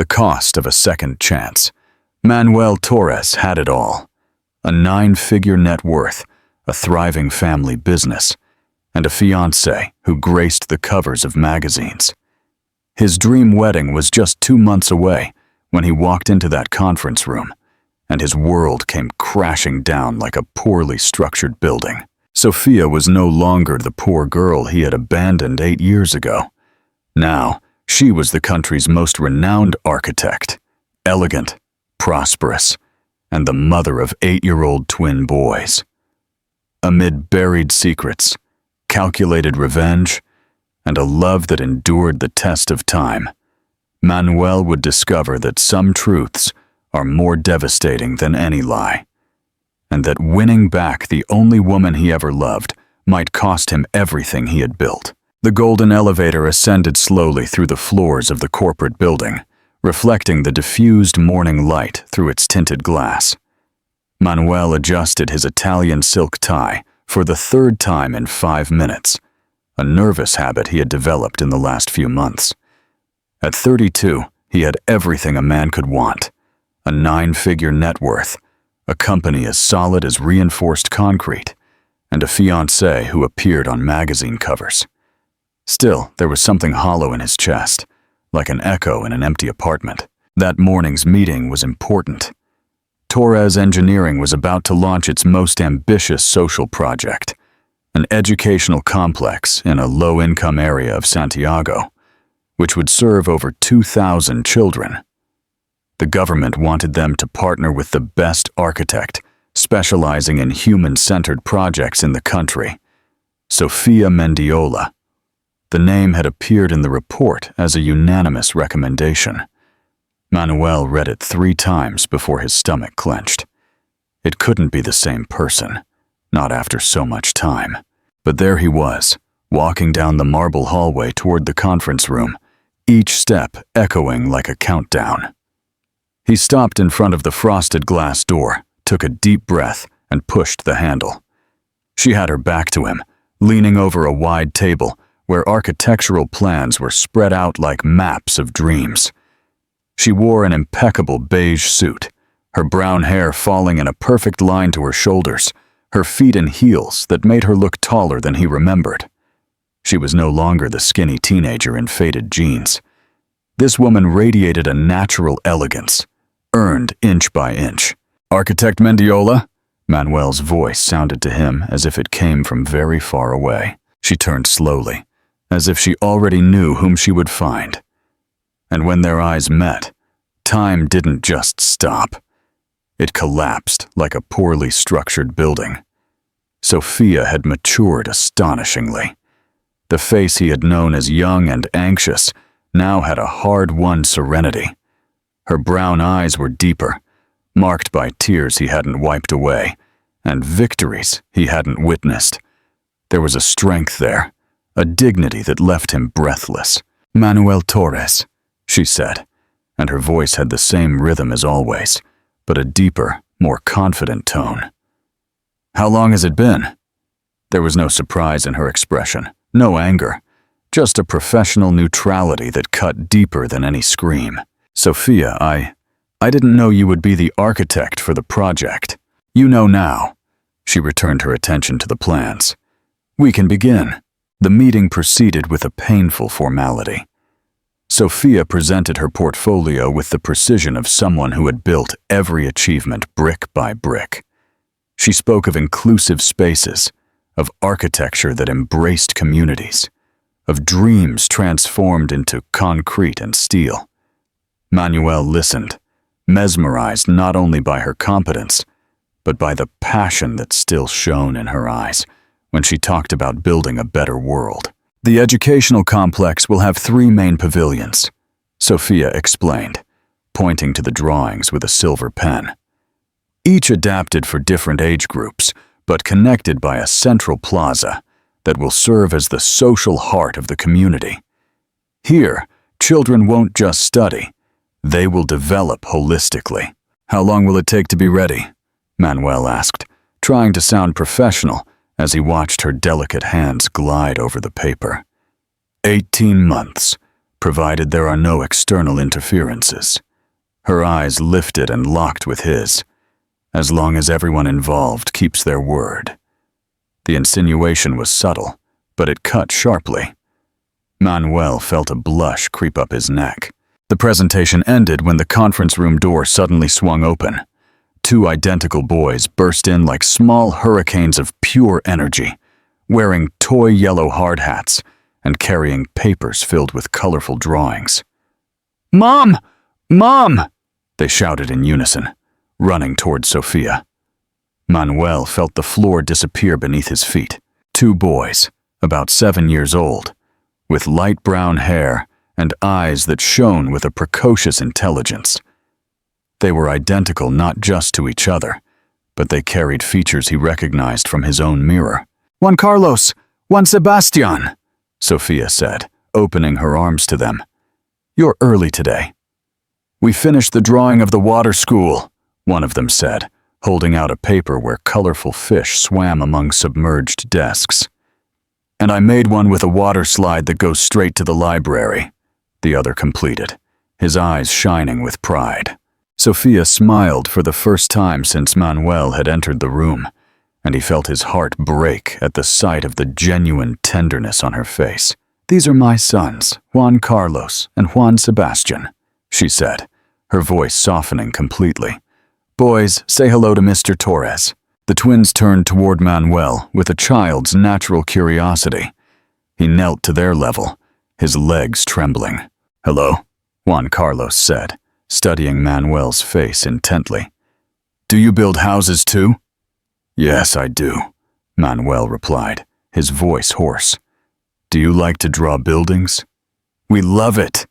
The cost of a second chance. Manuel Torres had it all. A 9-figure net worth, a thriving family business, and a fiancée who graced the covers of magazines. His dream wedding was just 2 months away when he walked into that conference room, and his world came crashing down like a poorly structured building. Sophia was no longer the poor girl he had abandoned 8 years ago. Now, she was the country's most renowned architect, elegant, prosperous, and the mother of 8-year-old twin boys. Amid buried secrets, calculated revenge, and a love that endured the test of time, Manuel would discover that some truths are more devastating than any lie, and that winning back the only woman he ever loved might cost him everything he had built. The golden elevator ascended slowly through the floors of the corporate building, reflecting the diffused morning light through its tinted glass. Manuel adjusted his Italian silk tie for the 3rd time in 5 minutes, a nervous habit he had developed in the last few months. At 32, he had everything a man could want: a 9-figure net worth, a company as solid as reinforced concrete, and a fiancée who appeared on magazine covers. Still, there was something hollow in his chest, like an echo in an empty apartment. That morning's meeting was important. Torres Engineering was about to launch its most ambitious social project, an educational complex in a low-income area of Santiago, which would serve over 2,000 children. The government wanted them to partner with the best architect, specializing in human-centered projects in the country, Sofia Mendiola. The name had appeared in the report as a unanimous recommendation. Manuel read it 3 times before his stomach clenched. It couldn't be the same person, not after so much time. But there he was, walking down the marble hallway toward the conference room, each step echoing like a countdown. He stopped in front of the frosted glass door, took a deep breath, and pushed the handle. She had her back to him, leaning over a wide table where architectural plans were spread out like maps of dreams. She wore an impeccable beige suit, her brown hair falling in a perfect line to her shoulders, her feet in heels that made her look taller than he remembered. She was no longer the skinny teenager in faded jeans. This woman radiated a natural elegance, earned inch by inch. "Architect Mendiola?" Manuel's voice sounded to him as if it came from very far away. She turned slowly, as if she already knew whom she would find. And when their eyes met, time didn't just stop. It collapsed like a poorly structured building. Sophia had matured astonishingly. The face he had known as young and anxious now had a hard-won serenity. Her brown eyes were deeper, marked by tears he hadn't wiped away, and victories he hadn't witnessed. There was a strength there, a dignity that left him breathless. "Manuel Torres," she said, and her voice had the same rhythm as always, but a deeper, more confident tone. "How long has it been?" There was no surprise in her expression, no anger, just a professional neutrality that cut deeper than any scream. "Sophia, I didn't know you would be the architect for the project. You know now." She returned her attention to the plans. "We can begin." The meeting proceeded with a painful formality. Sophia presented her portfolio with the precision of someone who had built every achievement brick by brick. She spoke of inclusive spaces, of architecture that embraced communities, of dreams transformed into concrete and steel. Manuel listened, mesmerized not only by her competence, but by the passion that still shone in her eyes when she talked about building a better world. "The educational complex will have 3 main pavilions," Sophia explained, pointing to the drawings with a silver pen. "Each adapted for different age groups, but connected by a central plaza that will serve as the social heart of the community. Here, children won't just study, they will develop holistically." "How long will it take to be ready?" Manuel asked, trying to sound professional as he watched her delicate hands glide over the paper. 18 months, provided there are no external interferences. Her eyes lifted and locked with his, as long as everyone involved keeps their word. The insinuation was subtle, but it cut sharply. Manuel felt a blush creep up his neck. The presentation ended when the conference room door suddenly swung open. Two identical boys burst in like small hurricanes of pure energy, wearing toy yellow hard hats and carrying papers filled with colorful drawings. "Mom! Mom!" they shouted in unison, running toward Sophia. Manuel felt the floor disappear beneath his feet. Two boys, about 7 years old, with light brown hair and eyes that shone with a precocious intelligence. They were identical not just to each other, but they carried features he recognized from his own mirror. "Juan Carlos, Juan Sebastian," Sophia said, opening her arms to them. "You're early today." "We finished the drawing of the water school," one of them said, holding out a paper where colorful fish swam among submerged desks. "And I made one with a water slide that goes straight to the library," the other completed, his eyes shining with pride. Sophia smiled for the first time since Manuel had entered the room, and he felt his heart break at the sight of the genuine tenderness on her face. "These are my sons, Juan Carlos and Juan Sebastian," she said, her voice softening completely. "Boys, say hello to Mr. Torres." The twins turned toward Manuel with a child's natural curiosity. He knelt to their level, his legs trembling. "Hello," Juan Carlos said, studying Manuel's face intently. "Do you build houses too?" "Yes, I do," Manuel replied, his voice hoarse. "Do you like to draw buildings?" "We love it,"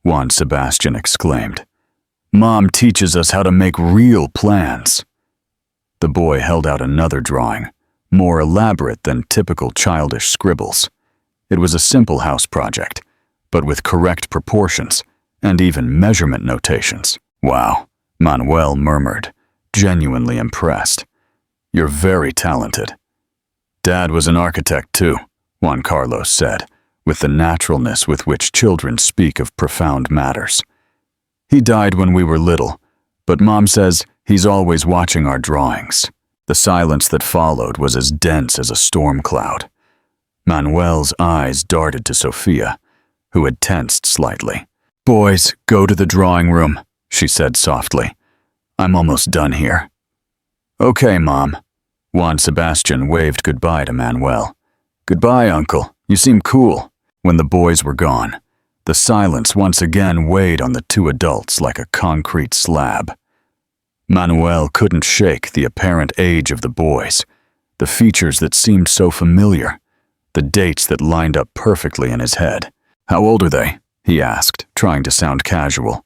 Juan Sebastian exclaimed. "Mom teaches us how to make real plans." The boy held out another drawing, more elaborate than typical childish scribbles. It was a simple house project, but with correct proportions and even measurement notations. "Wow," Manuel murmured, genuinely impressed. "You're very talented." "Dad was an architect too," Juan Carlos said, with the naturalness with which children speak of profound matters. "He died when we were little, but Mom says he's always watching our drawings." The silence that followed was as dense as a storm cloud. Manuel's eyes darted to Sophia, who had tensed slightly. "Boys, go to the drawing room," she said softly. "I'm almost done here." "Okay, Mom." Juan Sebastian waved goodbye to Manuel. "Goodbye, Uncle. You seem cool." When the boys were gone, the silence once again weighed on the two adults like a concrete slab. Manuel couldn't shake the apparent age of the boys, the features that seemed so familiar, the dates that lined up perfectly in his head. "How old are they?" he asked, trying to sound casual.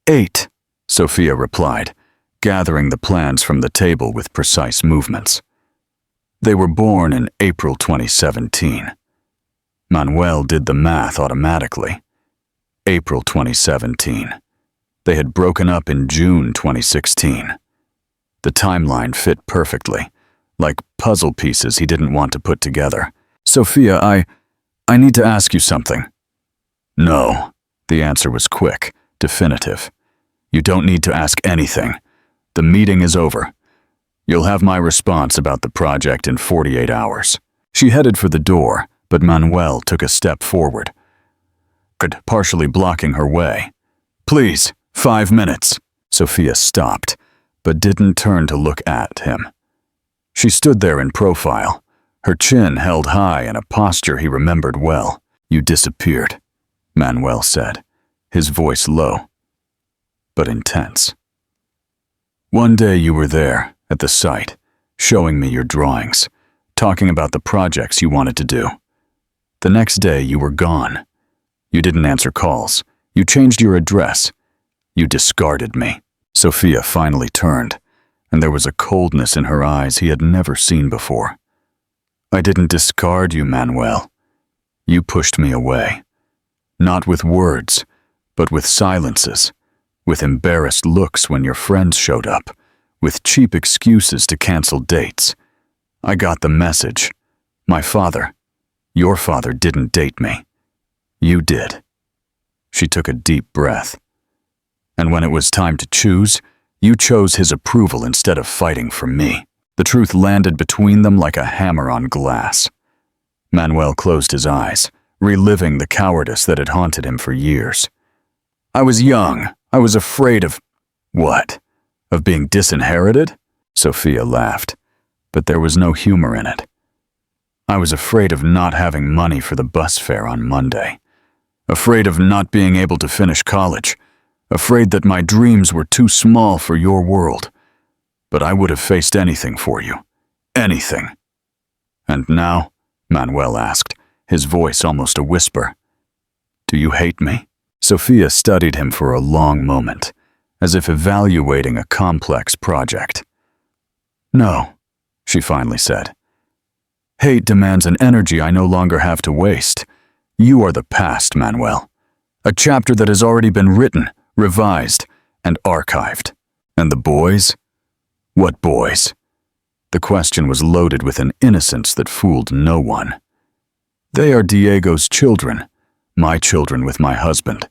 8, Sophia replied, gathering the plans from the table with precise movements. "They were born in April 2017. Manuel did the math automatically. April 2017. They had broken up in June 2016. The timeline fit perfectly, like puzzle pieces he didn't want to put together. "Sophia, I need to ask you something." "No." The answer was quick, definitive. "You don't need to ask anything. The meeting is over. You'll have my response about the project in 48 hours. She headed for the door, but Manuel took a step forward, partially blocking her way. "Please, 5 minutes." Sophia stopped, but didn't turn to look at him. She stood there in profile, her chin held high in a posture he remembered well. "You disappeared," Manuel said, his voice low, but intense. "One day you were there, at the site, showing me your drawings, talking about the projects you wanted to do. The next day you were gone. You didn't answer calls. You changed your address. You discarded me." Sophia finally turned, and there was a coldness in her eyes he had never seen before. "I didn't discard you, Manuel. You pushed me away. Not with words, but with silences, with embarrassed looks when your friends showed up, with cheap excuses to cancel dates. I got the message. My father, your father didn't date me. You did." She took a deep breath. And when it was time to choose, you chose his approval instead of fighting for me. The truth landed between them like a hammer on glass. Manuel closed his eyes, reliving the cowardice that had haunted him for years. I was young. I was afraid of… What? Of being disinherited? Sophia laughed, but there was no humor in it. I was afraid of not having money for the bus fare on Monday. Afraid of not being able to finish college. Afraid that my dreams were too small for your world. But I would have faced anything for you. Anything. And now? Manuel asked, his voice almost a whisper. Do you hate me? Sophia studied him for a long moment, as if evaluating a complex project. No, she finally said. Hate demands an energy I no longer have to waste. You are the past, Manuel. A chapter that has already been written, revised, and archived. And the boys? What boys? The question was loaded with an innocence that fooled no one. They are Diego's children, my children with my husband,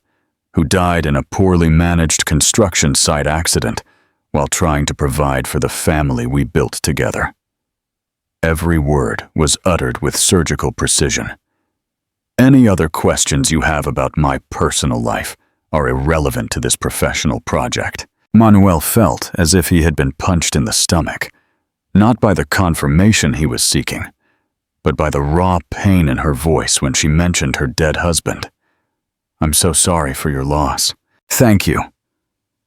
who died in a poorly managed construction site accident while trying to provide for the family we built together. Every word was uttered with surgical precision. Any other questions you have about my personal life are irrelevant to this professional project. Manuel felt as if he had been punched in the stomach, not by the confirmation he was seeking, but by the raw pain in her voice when she mentioned her dead husband. I'm so sorry for your loss. Thank you.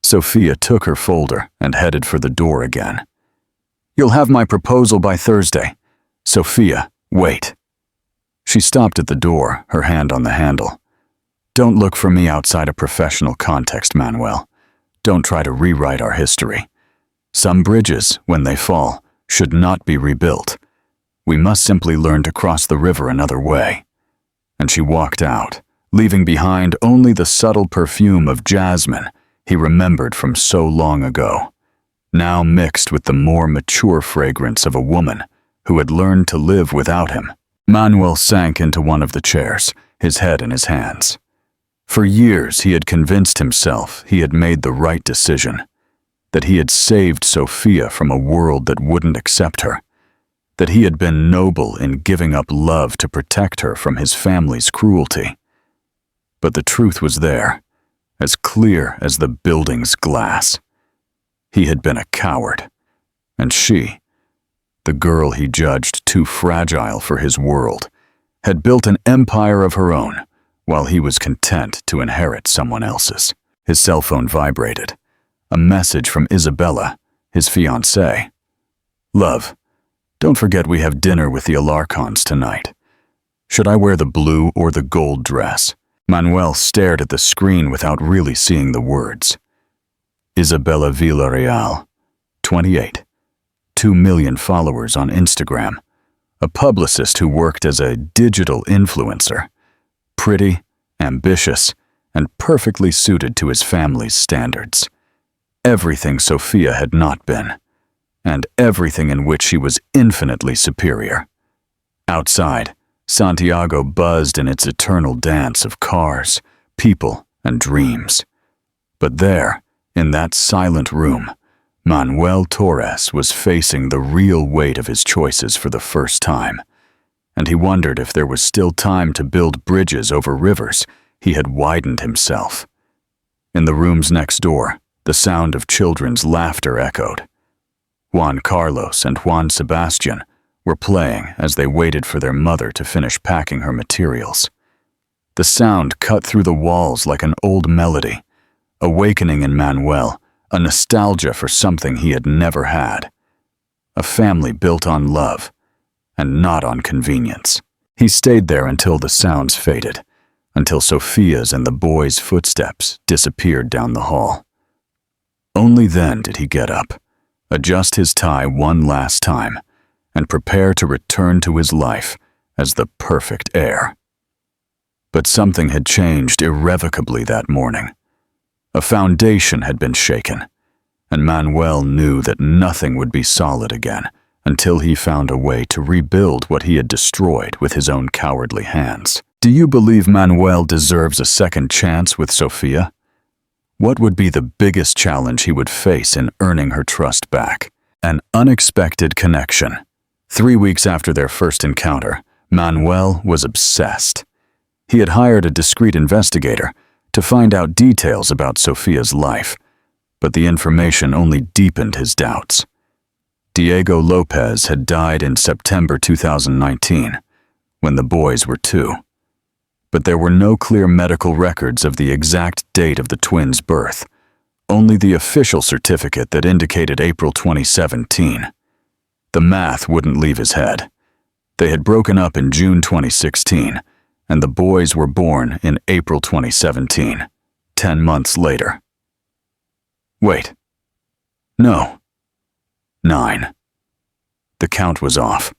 Sophia took her folder and headed for the door again. You'll have my proposal by Thursday. Sophia, wait. She stopped at the door, her hand on the handle. Don't look for me outside a professional context, Manuel. Don't try to rewrite our history. Some bridges, when they fall, should not be rebuilt. We must simply learn to cross the river another way. And she walked out, leaving behind only the subtle perfume of jasmine he remembered from so long ago, now mixed with the more mature fragrance of a woman who had learned to live without him. Manuel sank into one of the chairs, his head in his hands. For years he had convinced himself he had made the right decision, that he had saved Sophia from a world that wouldn't accept her, that he had been noble in giving up love to protect her from his family's cruelty. But the truth was there, as clear as the building's glass. He had been a coward, and she, the girl he judged too fragile for his world, had built an empire of her own, while he was content to inherit someone else's. His cell phone vibrated. A message from Isabella, his fiancée. Love, don't forget we have dinner with the Alarcons tonight. Should I wear the blue or the gold dress? Manuel stared at the screen without really seeing the words. Isabella Villarreal, 28, 2 million followers on Instagram, a publicist who worked as a digital influencer, pretty, ambitious, and perfectly suited to his family's standards. Everything Sophia had not been, and everything in which she was infinitely superior. Outside, Santiago buzzed in its eternal dance of cars, people, and dreams. But there, in that silent room, Manuel Torres was facing the real weight of his choices for the first time, and he wondered if there was still time to build bridges over rivers he had widened himself. In the rooms next door, the sound of children's laughter echoed. Juan Carlos and Juan Sebastian were playing as they waited for their mother to finish packing her materials. The sound cut through the walls like an old melody, awakening in Manuel a nostalgia for something he had never had. A family built on love, and not on convenience. He stayed there until the sounds faded, until Sophia's and the boys' footsteps disappeared down the hall. Only then did he get up, adjust his tie one last time, and prepare to return to his life as the perfect heir. But something had changed irrevocably that morning. A foundation had been shaken, and Manuel knew that nothing would be solid again until he found a way to rebuild what he had destroyed with his own cowardly hands. Do you believe Manuel deserves a second chance with Sophia? What would be the biggest challenge he would face in earning her trust back? An unexpected connection. 3 weeks after their first encounter, Manuel was obsessed. He had hired a discreet investigator to find out details about Sophia's life, but the information only deepened his doubts. Diego Lopez had died in September 2019, when the boys were 2. But there were no clear medical records of the exact date of the twins' birth, only the official certificate that indicated April 2017. The math wouldn't leave his head. They had broken up in June 2016, and the boys were born in April 2017, 10 months later. Wait. No. 9. The count was off.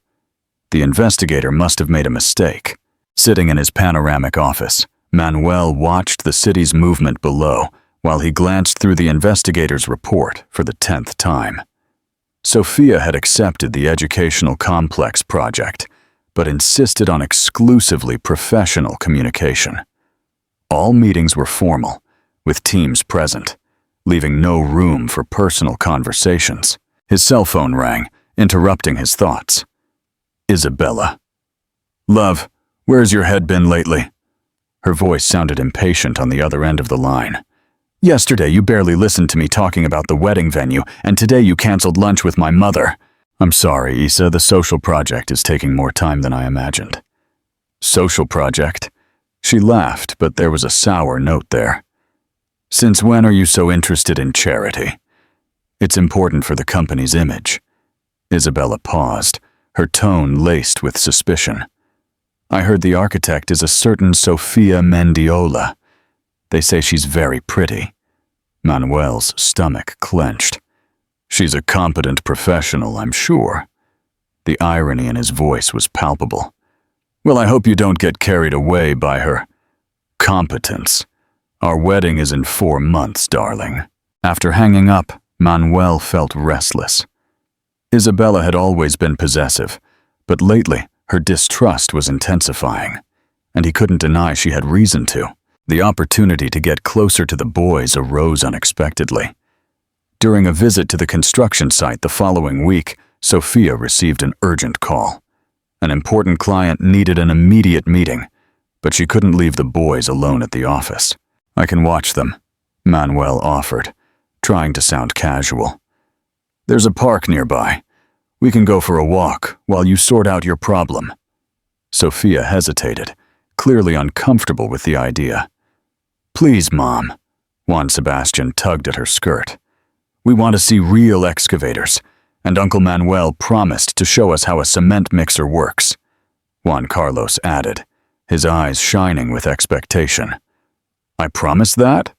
The investigator must have made a mistake. Sitting in his panoramic office, Manuel watched the city's movement below while he glanced through the investigator's report for the 10th time. Sophia had accepted the educational complex project, but insisted on exclusively professional communication. All meetings were formal, with teams present, leaving no room for personal conversations. His cell phone rang, interrupting his thoughts. Isabella. "Love, where's your head been lately?" Her voice sounded impatient on the other end of the line. "Yesterday you barely listened to me talking about the wedding venue, and today you canceled lunch with my mother." "I'm sorry, Isa, the social project is taking more time than I imagined." "Social project?" She laughed, but there was a sour note there. "Since when are you so interested in charity?" "It's important for the company's image." Isabella paused, her tone laced with suspicion. "I heard the architect is a certain Sofia Mendiola. They say she's very pretty." Manuel's stomach clenched. "She's a competent professional, I'm sure." The irony in his voice was palpable. "Well, I hope you don't get carried away by her competence. Our wedding is in 4 months, darling." After hanging up, Manuel felt restless. Isabella had always been possessive, but lately her distrust was intensifying, and he couldn't deny she had reason to. The opportunity to get closer to the boys arose unexpectedly. During a visit to the construction site the following week, Sophia received an urgent call. An important client needed an immediate meeting, but she couldn't leave the boys alone at the office. "I can watch them," Manuel offered, trying to sound casual. "There's a park nearby. We can go for a walk while you sort out your problem." Sophia hesitated, clearly uncomfortable with the idea. "Please, Mom." Juan Sebastian tugged at her skirt. "We want to see real excavators, and Uncle Manuel promised to show us how a cement mixer works." Juan Carlos added, his eyes shining with expectation. "I promised that?"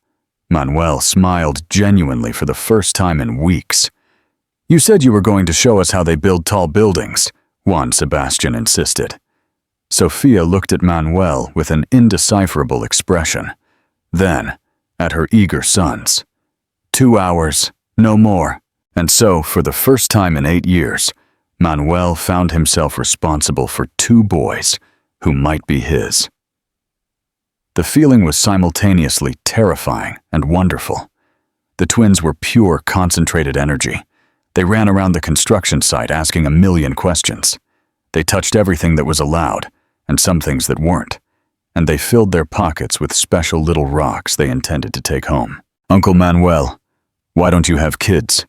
Manuel smiled genuinely for the first time in weeks. "You said you were going to show us how they build tall buildings," Juan Sebastian insisted. Sophia looked at Manuel with an indecipherable expression, then at her eager sons. 2 hours, no more. And so, for the first time in 8 years, Manuel found himself responsible for 2 boys who might be his. The feeling was simultaneously terrifying and wonderful. The twins were pure, concentrated energy. They ran around the construction site asking a million questions. They touched everything that was allowed, and some things that weren't. And they filled their pockets with special little rocks they intended to take home. "Uncle Manuel, why don't you have kids?"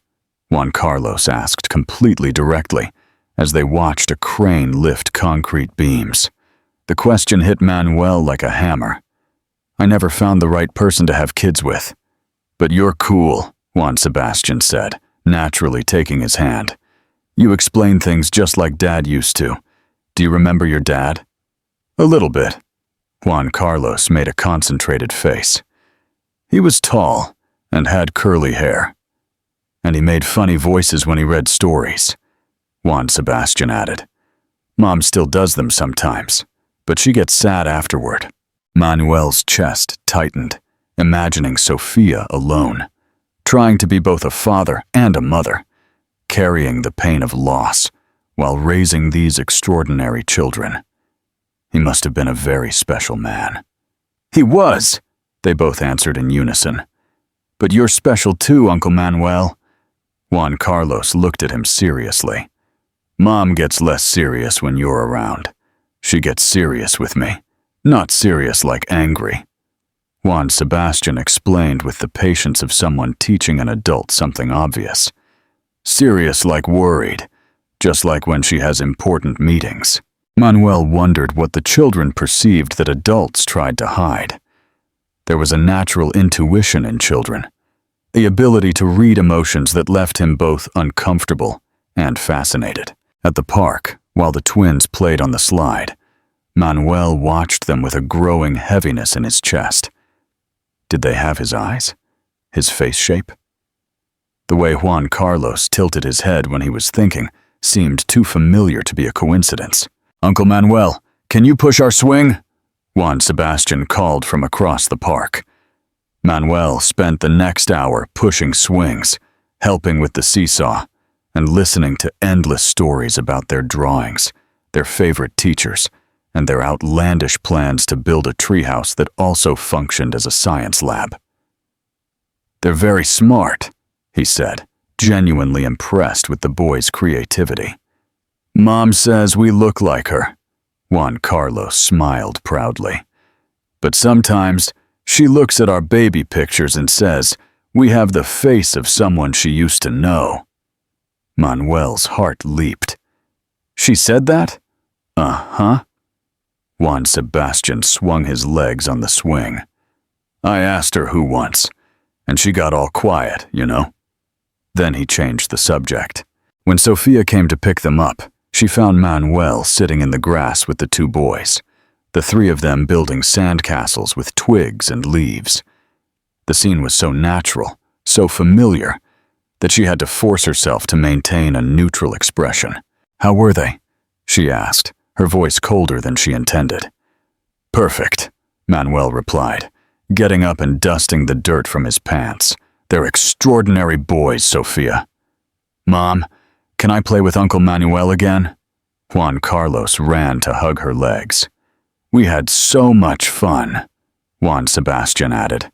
Juan Carlos asked completely directly, as they watched a crane lift concrete beams. The question hit Manuel like a hammer. "I never found the right person to have kids with." "But you're cool," Juan Sebastian said, naturally taking his hand. "You explain things just like Dad used to. Do you remember your dad?" "A little bit." Juan Carlos made a concentrated face. "He was tall and had curly hair. And he made funny voices when he read stories," Juan Sebastian added. "Mom still does them sometimes, but she gets sad afterward." Manuel's chest tightened, imagining Sophia alone, trying to be both a father and a mother, carrying the pain of loss while raising these extraordinary children. He must have been a very special man. He was, they both answered in unison. But you're special too, Uncle Manuel. Juan Carlos looked at him seriously. Mom gets less serious when you're around. She gets serious with me, not serious like angry. Juan Sebastian explained with the patience of someone teaching an adult something obvious. Serious like worried, just like when she has important meetings. Manuel wondered what the children perceived that adults tried to hide. There was a natural intuition in children, the ability to read emotions that left him both uncomfortable and fascinated. At the park, while the twins played on the slide, Manuel watched them with a growing heaviness in his chest. Did they have his eyes? His face shape? The way Juan Carlos tilted his head when he was thinking seemed too familiar to be a coincidence. Uncle Manuel, can you push our swing? Juan Sebastian called from across the park. Manuel spent the next hour pushing swings, helping with the seesaw, and listening to endless stories about their drawings, their favorite teachers, and their outlandish plans to build a treehouse that also functioned as a science lab. They're very smart, he said, genuinely impressed with the boys' creativity. Mom says we look like her. Juan Carlos smiled proudly. But sometimes she looks at our baby pictures and says we have the face of someone she used to know. Manuel's heart leaped. She said that? Uh-huh. Juan Sebastian swung his legs on the swing. I asked her who once, and she got all quiet, you know. Then he changed the subject. When Sophia came to pick them up, she found Manuel sitting in the grass with the two boys, the three of them building sandcastles with twigs and leaves. The scene was so natural, so familiar, that she had to force herself to maintain a neutral expression. How were they? She asked, her voice colder than she intended. Perfect, Manuel replied, getting up and dusting the dirt from his pants. They're extraordinary boys, Sophia. Mom, can I play with Uncle Manuel again? Juan Carlos ran to hug her legs. We had so much fun, Juan Sebastian added.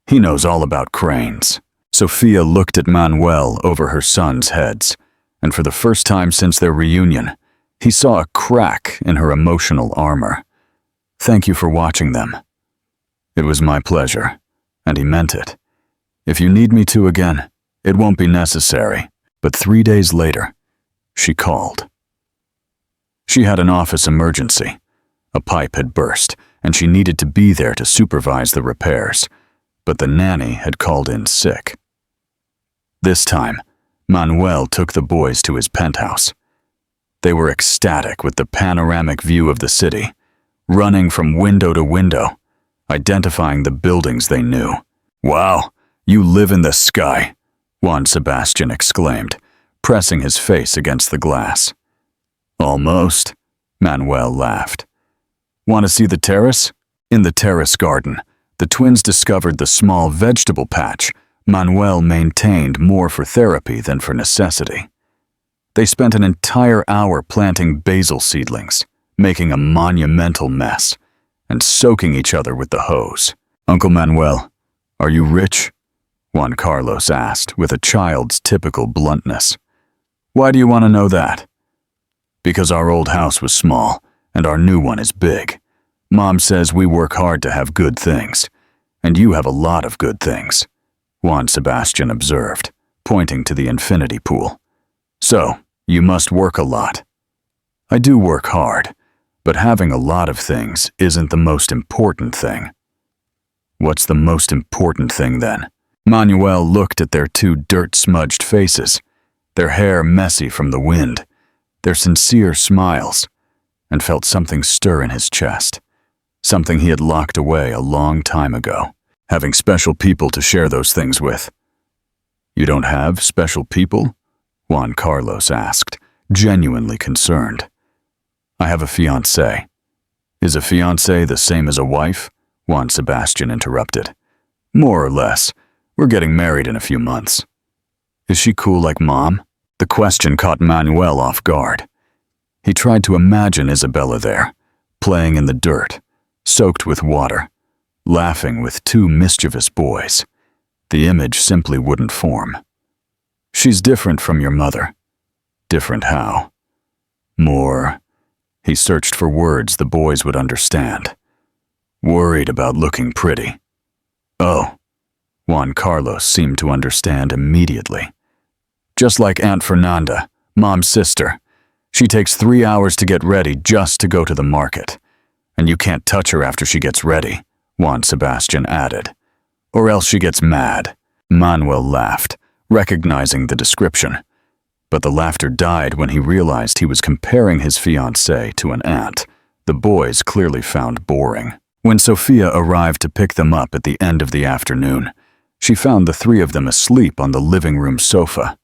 He knows all about cranes. Sophia looked at Manuel over her sons' heads, and for the first time since their reunion, he saw a crack in her emotional armor. Thank you for watching them. It was my pleasure, and he meant it. If you need me to again, it won't be necessary. But 3 days later, she called. She had an office emergency. A pipe had burst, and she needed to be there to supervise the repairs, but the nanny had called in sick. This time, Manuel took the boys to his penthouse. They were ecstatic with the panoramic view of the city, running from window to window, identifying the buildings they knew. Wow, you live in the sky, Juan Sebastian exclaimed, pressing his face against the glass. Almost, Manuel laughed. Want to see the terrace? In the terrace garden, the twins discovered the small vegetable patch Manuel maintained more for therapy than for necessity. They spent an entire hour planting basil seedlings, making a monumental mess, and soaking each other with the hose. Uncle Manuel, are you rich? Juan Carlos asked with a child's typical bluntness. Why do you want to know that? Because our old house was small, and our new one is big. Mom says we work hard to have good things, and you have a lot of good things, Juan Sebastian observed, pointing to the infinity pool. So, you must work a lot. I do work hard, but having a lot of things isn't the most important thing. What's the most important thing then? Manuel looked at their two dirt-smudged faces, their hair messy from the wind, their sincere smiles, and felt something stir in his chest, something he had locked away a long time ago, having special people to share those things with. You don't have special people? Juan Carlos asked, genuinely concerned. I have a fiancé. Is a fiancé the same as a wife? Juan Sebastian interrupted. More or less. We're getting married in a few months. Is she cool like Mom? The question caught Manuel off guard. He tried to imagine Isabella there, playing in the dirt, soaked with water, laughing with two mischievous boys. The image simply wouldn't form. She's different from your mother. Different how? More. He searched for words the boys would understand. Worried about looking pretty. Oh. Juan Carlos seemed to understand immediately. Just like Aunt Fernanda, Mom's sister. She takes 3 hours to get ready just to go to the market. And you can't touch her after she gets ready, Juan Sebastian added. Or else she gets mad. Manuel laughed, recognizing the description. But the laughter died when he realized he was comparing his fiancée to an aunt the boys clearly found boring. When Sophia arrived to pick them up at the end of the afternoon, she found the three of them asleep on the living room sofa.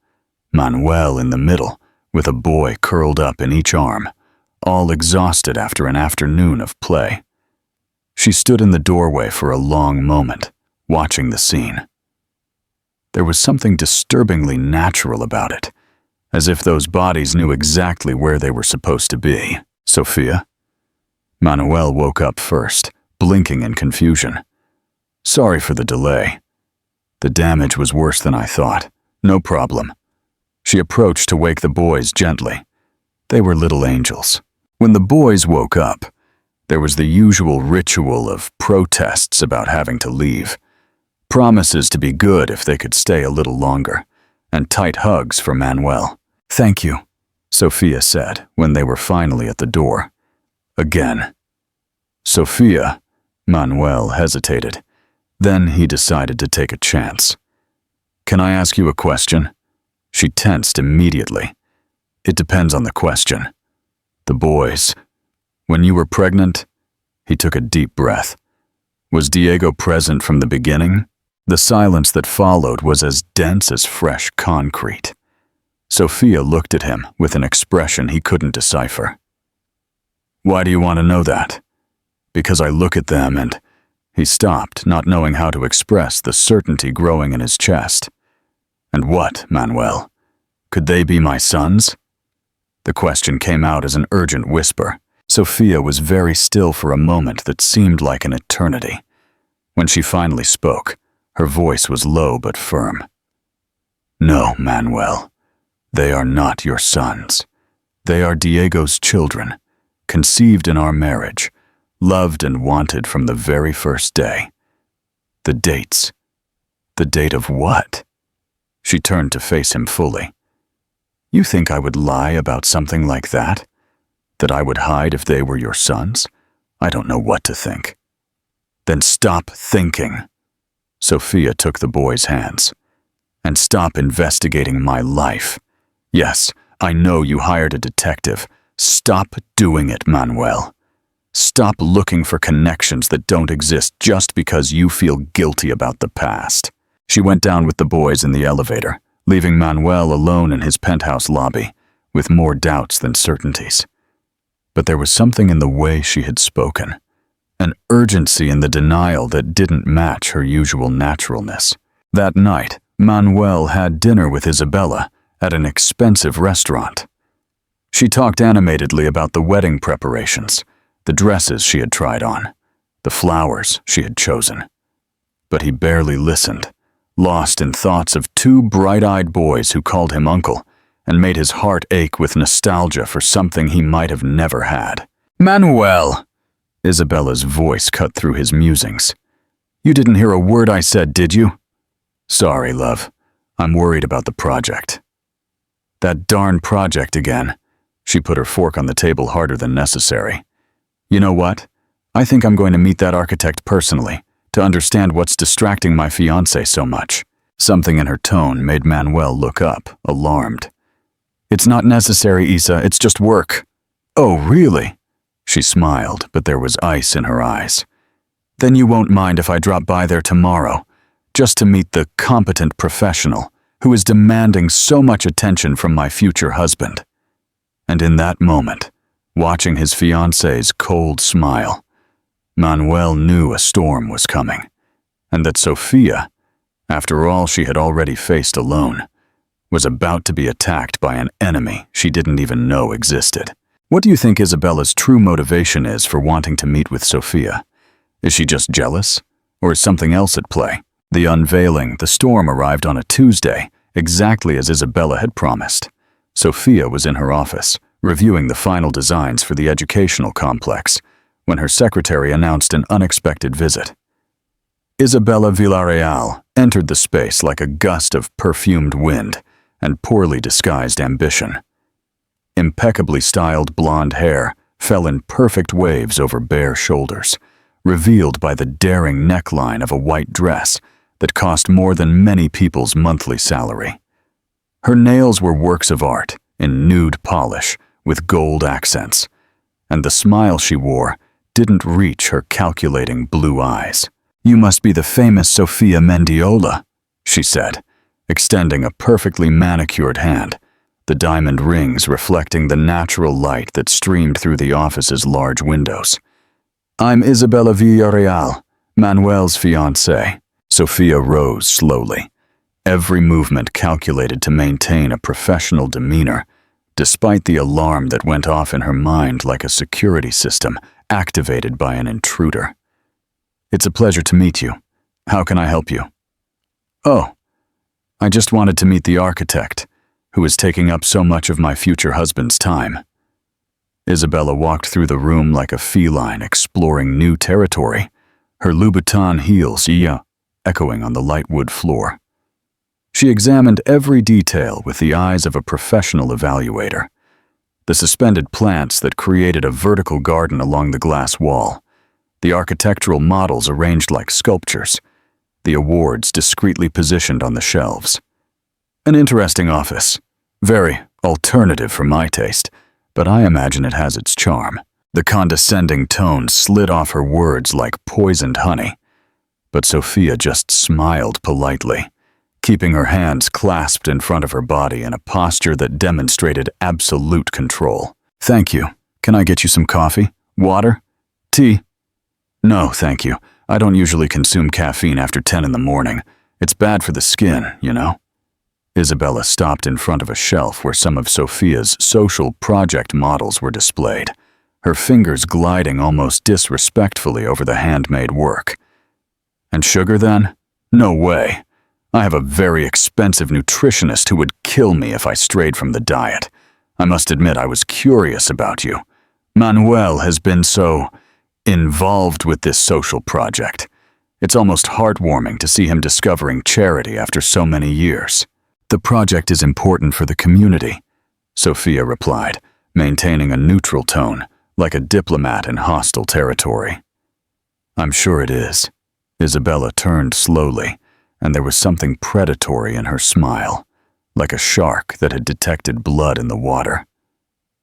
Manuel in the middle, with a boy curled up in each arm, all exhausted after an afternoon of play. She stood in the doorway for a long moment, watching the scene. There was something disturbingly natural about it, as if those bodies knew exactly where they were supposed to be. Sophia? Manuel woke up first, blinking in confusion. Sorry for the delay. The damage was worse than I thought. No problem. She approached to wake the boys gently. They were little angels. When the boys woke up, there was the usual ritual of protests about having to leave. Promises to be good if they could stay a little longer, and tight hugs for Manuel. Thank you, Sophia said when they were finally at the door. Again. Sophia, Manuel hesitated. Then he decided to take a chance. Can I ask you a question? She tensed immediately. It depends on the question. The boys. When you were pregnant? He took a deep breath. Was Diego present from the beginning? The silence that followed was as dense as fresh concrete. Sophia looked at him with an expression he couldn't decipher. Why do you want to know that? Because I look at them and... He stopped, not knowing how to express the certainty growing in his chest. And what, Manuel? Could they be my sons? The question came out as an urgent whisper. Sophia was very still for a moment that seemed like an eternity. When she finally spoke, her voice was low but firm. No, Manuel. They are not your sons. They are Diego's children, conceived in our marriage, loved and wanted from the very first day. The dates. The date of what? She turned to face him fully. You think I would lie about something like that? That I would hide if they were your sons? I don't know what to think. Then stop thinking. Sophia took the boy's hands. And stop investigating my life. Yes, I know you hired a detective. Stop doing it, Manuel. Stop looking for connections that don't exist just because you feel guilty about the past. She went down with the boys in the elevator, leaving Manuel alone in his penthouse lobby, with more doubts than certainties. But there was something in the way she had spoken, an urgency in the denial that didn't match her usual naturalness. That night, Manuel had dinner with Isabella at an expensive restaurant. She talked animatedly about the wedding preparations, the dresses she had tried on, the flowers she had chosen. But he barely listened, lost in thoughts of two bright-eyed boys who called him uncle and made his heart ache with nostalgia for something he might have never had. Manuel! Isabella's voice cut through his musings. You didn't hear a word I said, did you? Sorry, love. I'm worried about the project. That darn project again. She put her fork on the table harder than necessary. You know what? I think I'm going to meet that architect personally, to understand what's distracting my fiancé so much. Something in her tone made Manuel look up, alarmed. It's not necessary, Isa, it's just work. Oh, really? She smiled, but there was ice in her eyes. Then you won't mind if I drop by there tomorrow, just to meet the competent professional who is demanding so much attention from my future husband. And in that moment, watching his fiancée's cold smile, Manuel knew a storm was coming, and that Sophia, after all she had already faced alone, was about to be attacked by an enemy she didn't even know existed. What do you think Isabella's true motivation is for wanting to meet with Sophia? Is she just jealous? Or is something else at play? The unveiling, the storm arrived on a Tuesday, exactly as Isabella had promised. Sophia was in her office, reviewing the final designs for the educational complex, when her secretary announced an unexpected visit. Isabella Villarreal entered the space like a gust of perfumed wind and poorly disguised ambition. Impeccably styled blonde hair fell in perfect waves over bare shoulders, revealed by the daring neckline of a white dress that cost more than many people's monthly salary. Her nails were works of art in nude polish with gold accents, and the smile she wore didn't reach her calculating blue eyes. "You must be the famous Sophia Mendiola," she said, extending a perfectly manicured hand, the diamond rings reflecting the natural light that streamed through the office's large windows. "I'm Isabella Villarreal, Manuel's fiancée." Sophia rose slowly, every movement calculated to maintain a professional demeanor, despite the alarm that went off in her mind like a security system activated by an intruder. "It's a pleasure to meet you. How can I help you?" "Oh, I just wanted to meet the architect, who is taking up so much of my future husband's time." Isabella walked through the room like a feline exploring new territory, her Louboutin heels echoing on the light wood floor. She examined every detail with the eyes of a professional evaluator. The suspended plants that created a vertical garden along the glass wall, the architectural models arranged like sculptures, the awards discreetly positioned on the shelves. An interesting office, very alternative for my taste, but I imagine it has its charm. The condescending tone slid off her words like poisoned honey, but Sophia just smiled politely, keeping her hands clasped in front of her body in a posture that demonstrated absolute control. "Thank you. Can I get you some coffee? Water? Tea?" "No, thank you. I don't usually consume caffeine after 10 in the morning. It's bad for the skin, you know." Isabella stopped in front of a shelf where some of Sophia's social project models were displayed, her fingers gliding almost disrespectfully over the handmade work. "And sugar, then? No way. I have a very expensive nutritionist who would kill me if I strayed from the diet. I must admit I was curious about you. Manuel has been so involved with this social project. It's almost heartwarming to see him discovering charity after so many years." "The project is important for the community," Sophia replied, maintaining a neutral tone, like a diplomat in hostile territory. "I'm sure it is." Isabella turned slowly, and there was something predatory in her smile, like a shark that had detected blood in the water.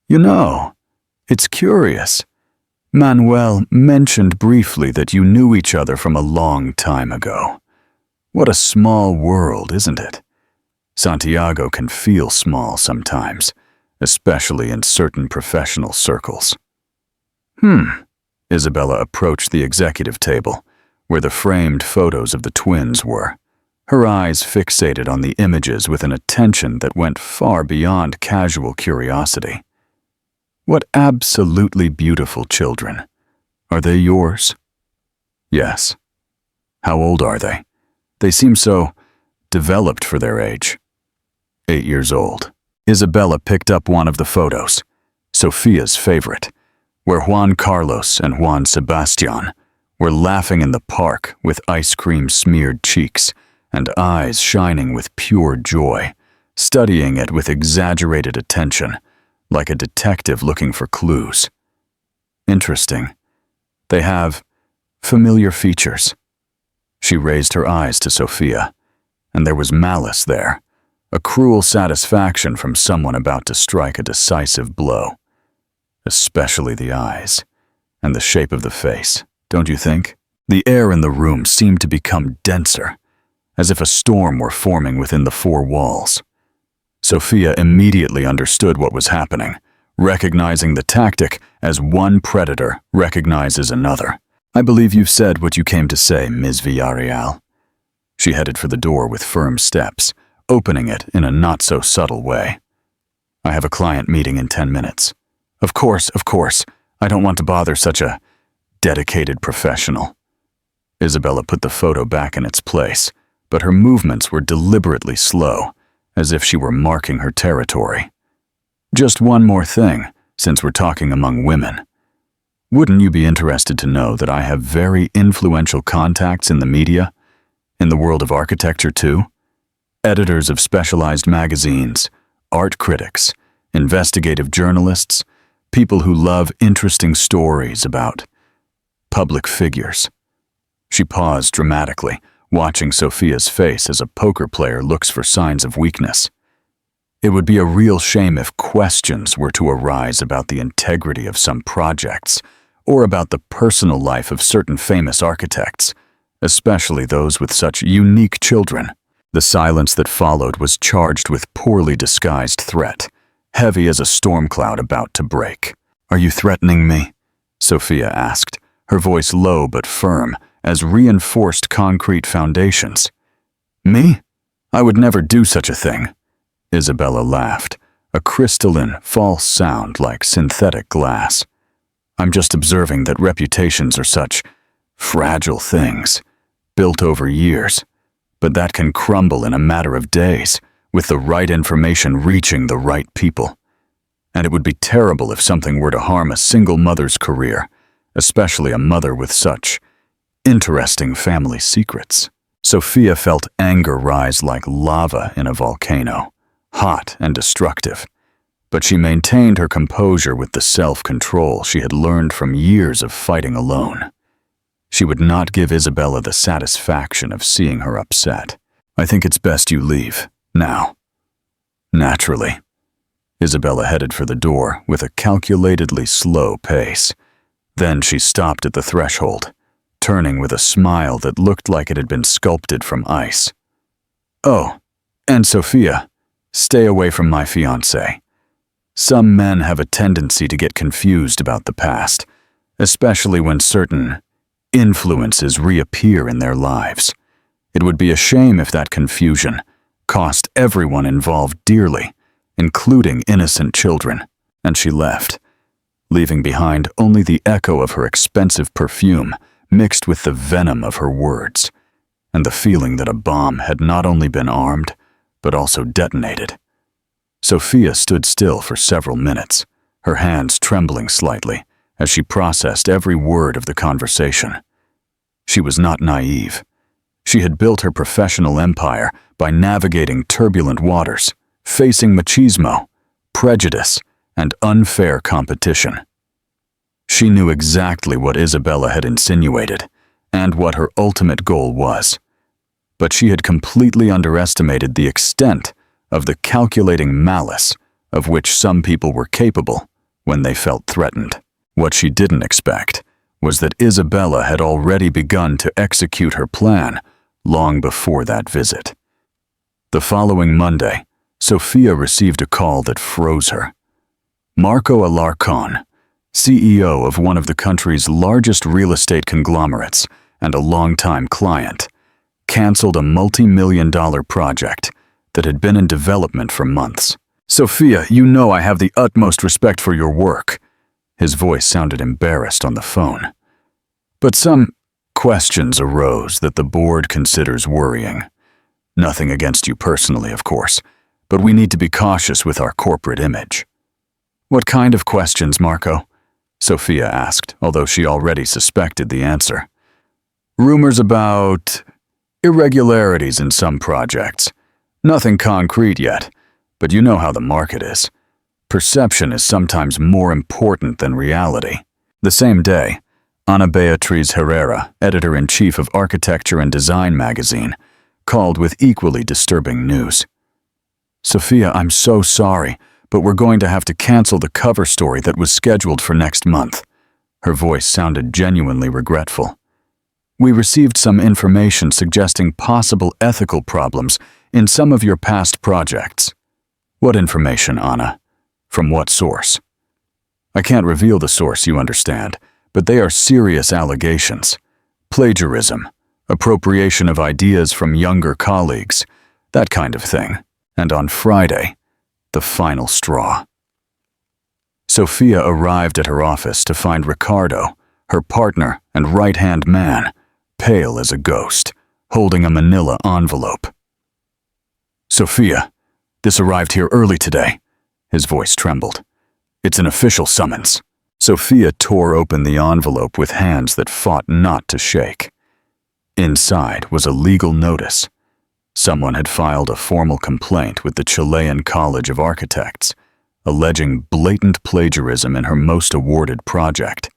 "You know, it's curious. Manuel mentioned briefly that you knew each other from a long time ago. What a small world, isn't it? Santiago can feel small sometimes, especially in certain professional circles." Isabella approached the executive table, where the framed photos of the twins were, her eyes fixated on the images with an attention that went far beyond casual curiosity. "What absolutely beautiful children. Are they yours?" "Yes." "How old are they? They seem so developed for their age." 8 years old. Isabella picked up one of the photos, Sophia's favorite, where Juan Carlos and Juan Sebastian were laughing in the park with ice cream-smeared cheeks and eyes shining with pure joy, studying it with exaggerated attention, like a detective looking for clues. "Interesting. They have familiar features." She raised her eyes to Sophia, and there was malice there, a cruel satisfaction from someone about to strike a decisive blow. Especially the eyes, and the shape of the face, don't you think? The air in the room seemed to become denser, as if a storm were forming within the four walls. Sophia immediately understood what was happening, recognizing the tactic as one predator recognizes another. "I believe you've said what you came to say, Ms. Villarreal." She headed for the door with firm steps, opening it in a not-so-subtle way. "I have a client meeting in 10 minutes. Of course. I don't want to bother such a dedicated professional." Isabella put the photo back in its place, but her movements were deliberately slow, as if she were marking her territory. "Just one more thing, since we're talking among women. Wouldn't you be interested to know that I have very influential contacts in the media, in the world of architecture too? Editors of specialized magazines, art critics, investigative journalists, people who love interesting stories about public figures." She paused dramatically, watching Sophia's face as a poker player looks for signs of weakness. It would be a real shame if questions were to arise about the integrity of some projects or about the personal life of certain famous architects, especially those with such unique children. The silence that followed was charged with poorly disguised threat, heavy as a storm cloud about to break. "Are you threatening me?" Sophia asked, her voice low but firm, as reinforced concrete foundations. "Me? I would never do such a thing." Isabella laughed, a crystalline, false sound like synthetic glass. "I'm just observing that reputations are such fragile things, built over years, but that can crumble in a matter of days, with the right information reaching the right people. And it would be terrible if something were to harm a single mother's career, especially a mother with such interesting family secrets." Sophia felt anger rise like lava in a volcano, hot and destructive. But she maintained her composure with the self-control she had learned from years of fighting alone. She would not give Isabella the satisfaction of seeing her upset. "I think it's best you leave, now." Naturally. Isabella headed for the door with a calculatedly slow pace. Then she stopped at the threshold, turning with a smile that looked like it had been sculpted from ice. "Oh, and Sophia, stay away from my fiancé. Some men have a tendency to get confused about the past, especially when certain influences reappear in their lives. It would be a shame if that confusion cost everyone involved dearly, including innocent children." And she left, leaving behind only the echo of her expensive perfume mixed with the venom of her words, and the feeling that a bomb had not only been armed, but also detonated. Sophia stood still for several minutes, her hands trembling slightly as she processed every word of the conversation. She was not naive. She had built her professional empire by navigating turbulent waters, facing machismo, prejudice, and unfair competition. She knew exactly what Isabella had insinuated and what her ultimate goal was, but she had completely underestimated the extent of the calculating malice of which some people were capable when they felt threatened. What she didn't expect was that Isabella had already begun to execute her plan long before that visit. The following Monday, Sophia received a call that froze her. Marco Alarcon, CEO of one of the country's largest real estate conglomerates and a longtime client, canceled a multi-million-dollar project that had been in development for months. "Sophia, you know I have the utmost respect for your work." His voice sounded embarrassed on the phone. "But some questions arose that the board considers worrying. Nothing against you personally, of course, but we need to be cautious with our corporate image." "What kind of questions, Marco?" Sophia asked, although she already suspected the answer. "Rumors about irregularities in some projects. Nothing concrete yet, but you know how the market is. Perception is sometimes more important than reality." The same day, Ana Beatriz Herrera, editor-in-chief of Architecture and Design magazine, called with equally disturbing news. "Sophia, I'm so sorry, but we're going to have to cancel the cover story that was scheduled for next month." Her voice sounded genuinely regretful. "We received some information suggesting possible ethical problems in some of your past projects." "What information, Ana? From what source?" "I can't reveal the source, you understand, but they are serious allegations. Plagiarism, appropriation of ideas from younger colleagues, that kind of thing. And on Friday, the final straw." Sophia arrived at her office to find Ricardo, her partner and right-hand man, pale as a ghost, holding a manila envelope. "Sophia, this arrived here early today." His voice trembled. "It's an official summons." Sophia tore open the envelope with hands that fought not to shake. Inside was a legal notice. Someone had filed a formal complaint with the Chilean College of Architects, alleging blatant plagiarism in her most awarded project,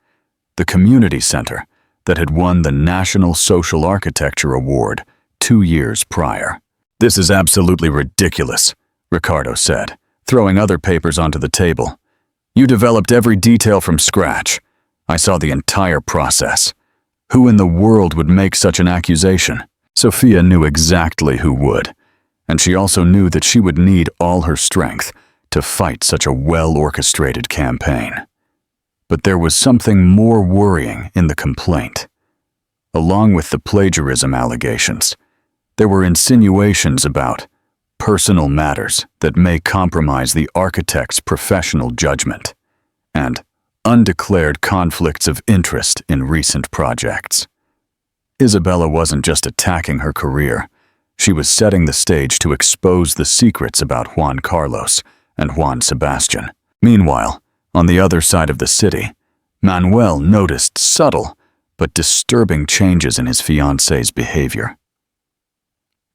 the community center that had won the National Social Architecture Award 2 years prior. "This is absolutely ridiculous," Ricardo said, throwing other papers onto the table. "You developed every detail from scratch. I saw the entire process. Who in the world would make such an accusation?" Sophia knew exactly who would, and she also knew that she would need all her strength to fight such a well-orchestrated campaign. But there was something more worrying in the complaint. Along with the plagiarism allegations, there were insinuations about personal matters that may compromise the architect's professional judgment, and undeclared conflicts of interest in recent projects. Isabella wasn't just attacking her career, she was setting the stage to expose the secrets about Juan Carlos and Juan Sebastian. Meanwhile, on the other side of the city, Manuel noticed subtle but disturbing changes in his fiancée's behavior.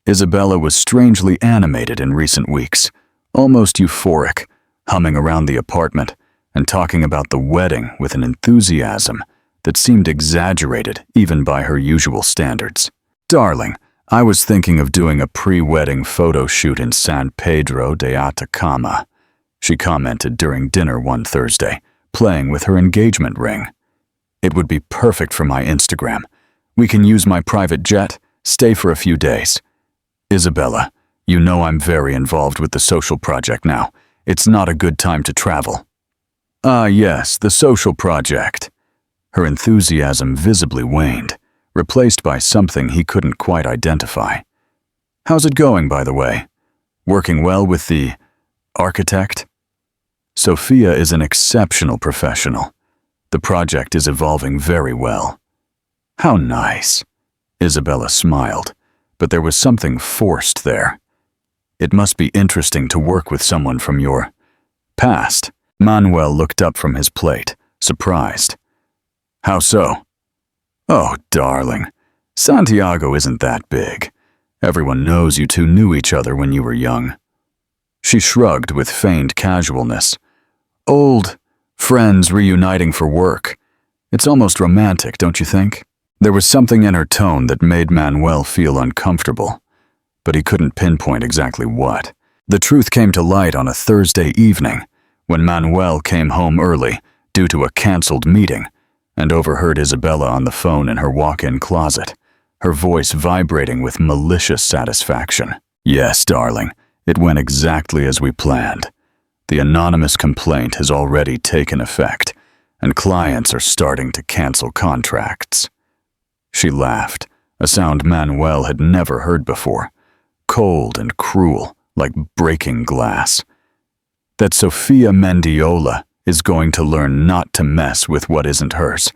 Isabella was strangely animated in recent weeks, almost euphoric, humming around the apartment and talking about the wedding with an enthusiasm that seemed exaggerated even by her usual standards. "Darling, I was thinking of doing a pre-wedding photo shoot in San Pedro de Atacama," she commented during dinner one Thursday, playing with her engagement ring. "It would be perfect for my Instagram. We can use my private jet, stay for a few days. Isabella, you know I'm very involved with the social project now. It's not a good time to travel." "Ah, yes, the social project." Her enthusiasm visibly waned, replaced by something he couldn't quite identify. "How's it going, by the way? Working well with the architect?" "Sophia is an exceptional professional. The project is evolving very well." "How nice." Isabella smiled, but there was something forced there. "It must be interesting to work with someone from your past." Manuel looked up from his plate, surprised. "How so?" "Oh, darling, Santiago isn't that big. Everyone knows you two knew each other when you were young." She shrugged with feigned casualness. "Old friends reuniting for work. It's almost romantic, don't you think?" There was something in her tone that made Manuel feel uncomfortable, but he couldn't pinpoint exactly what. The truth came to light on a Thursday evening when Manuel came home early due to a canceled meeting and overheard Isabella on the phone in her walk-in closet, her voice vibrating with malicious satisfaction. "Yes, darling, it went exactly as we planned. The anonymous complaint has already taken effect, and clients are starting to cancel contracts." She laughed, a sound Manuel had never heard before, cold and cruel, like breaking glass. "That Sophia Mendiola is going to learn not to mess with what isn't hers,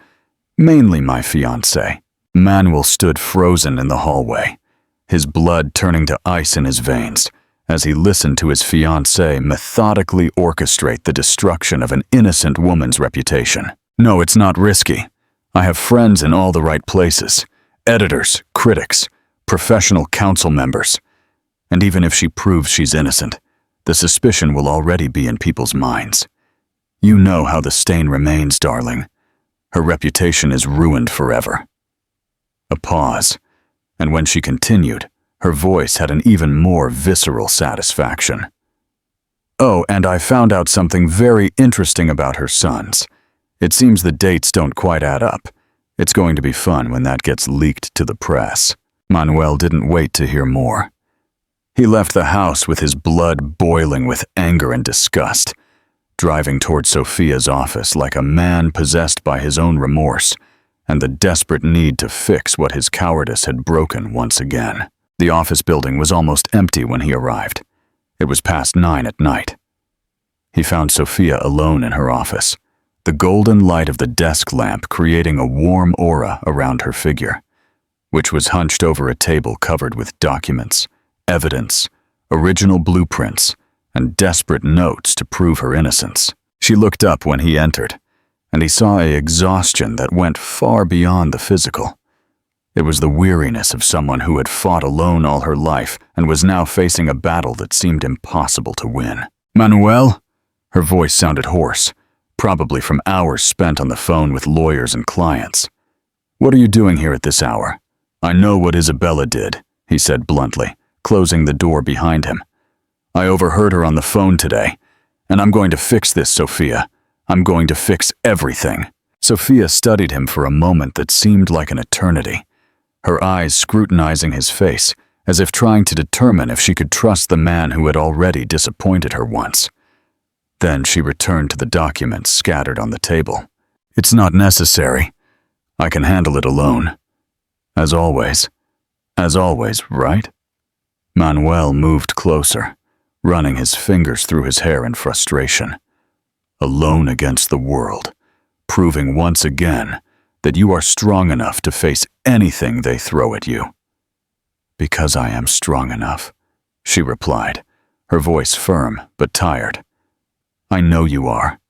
mainly my fiancé." Manuel stood frozen in the hallway, his blood turning to ice in his veins as he listened to his fiancé methodically orchestrate the destruction of an innocent woman's reputation. "No, it's not risky. I have friends in all the right places, editors, critics, professional council members. And even if she proves she's innocent, the suspicion will already be in people's minds. You know how the stain remains, darling. Her reputation is ruined forever." A pause, and when she continued, her voice had an even more visceral satisfaction. "Oh, and I found out something very interesting about her sons. It seems the dates don't quite add up. It's going to be fun when that gets leaked to the press." Manuel didn't wait to hear more. He left the house with his blood boiling with anger and disgust, driving toward Sophia's office like a man possessed by his own remorse and the desperate need to fix what his cowardice had broken once again. The office building was almost empty when he arrived. It was past 9 at night. He found Sophia alone in her office, the golden light of the desk lamp creating a warm aura around her figure, which was hunched over a table covered with documents, evidence, original blueprints, and desperate notes to prove her innocence. She looked up when he entered, and he saw an exhaustion that went far beyond the physical. It was the weariness of someone who had fought alone all her life and was now facing a battle that seemed impossible to win. "Manuel?" Her voice sounded hoarse, probably from hours spent on the phone with lawyers and clients. "What are you doing here at this hour?" "I know what Isabella did," he said bluntly, closing the door behind him. "I overheard her on the phone today, and I'm going to fix this, Sophia. I'm going to fix everything." Sophia studied him for a moment that seemed like an eternity, her eyes scrutinizing his face, as if trying to determine if she could trust the man who had already disappointed her once. Then she returned to the documents scattered on the table. "It's not necessary. I can handle it alone. As always, right?" Manuel moved closer, running his fingers through his hair in frustration. "Alone against the world, proving once again that you are strong enough to face anything they throw at you." "Because I am strong enough," she replied, her voice firm but tired. "I know you are."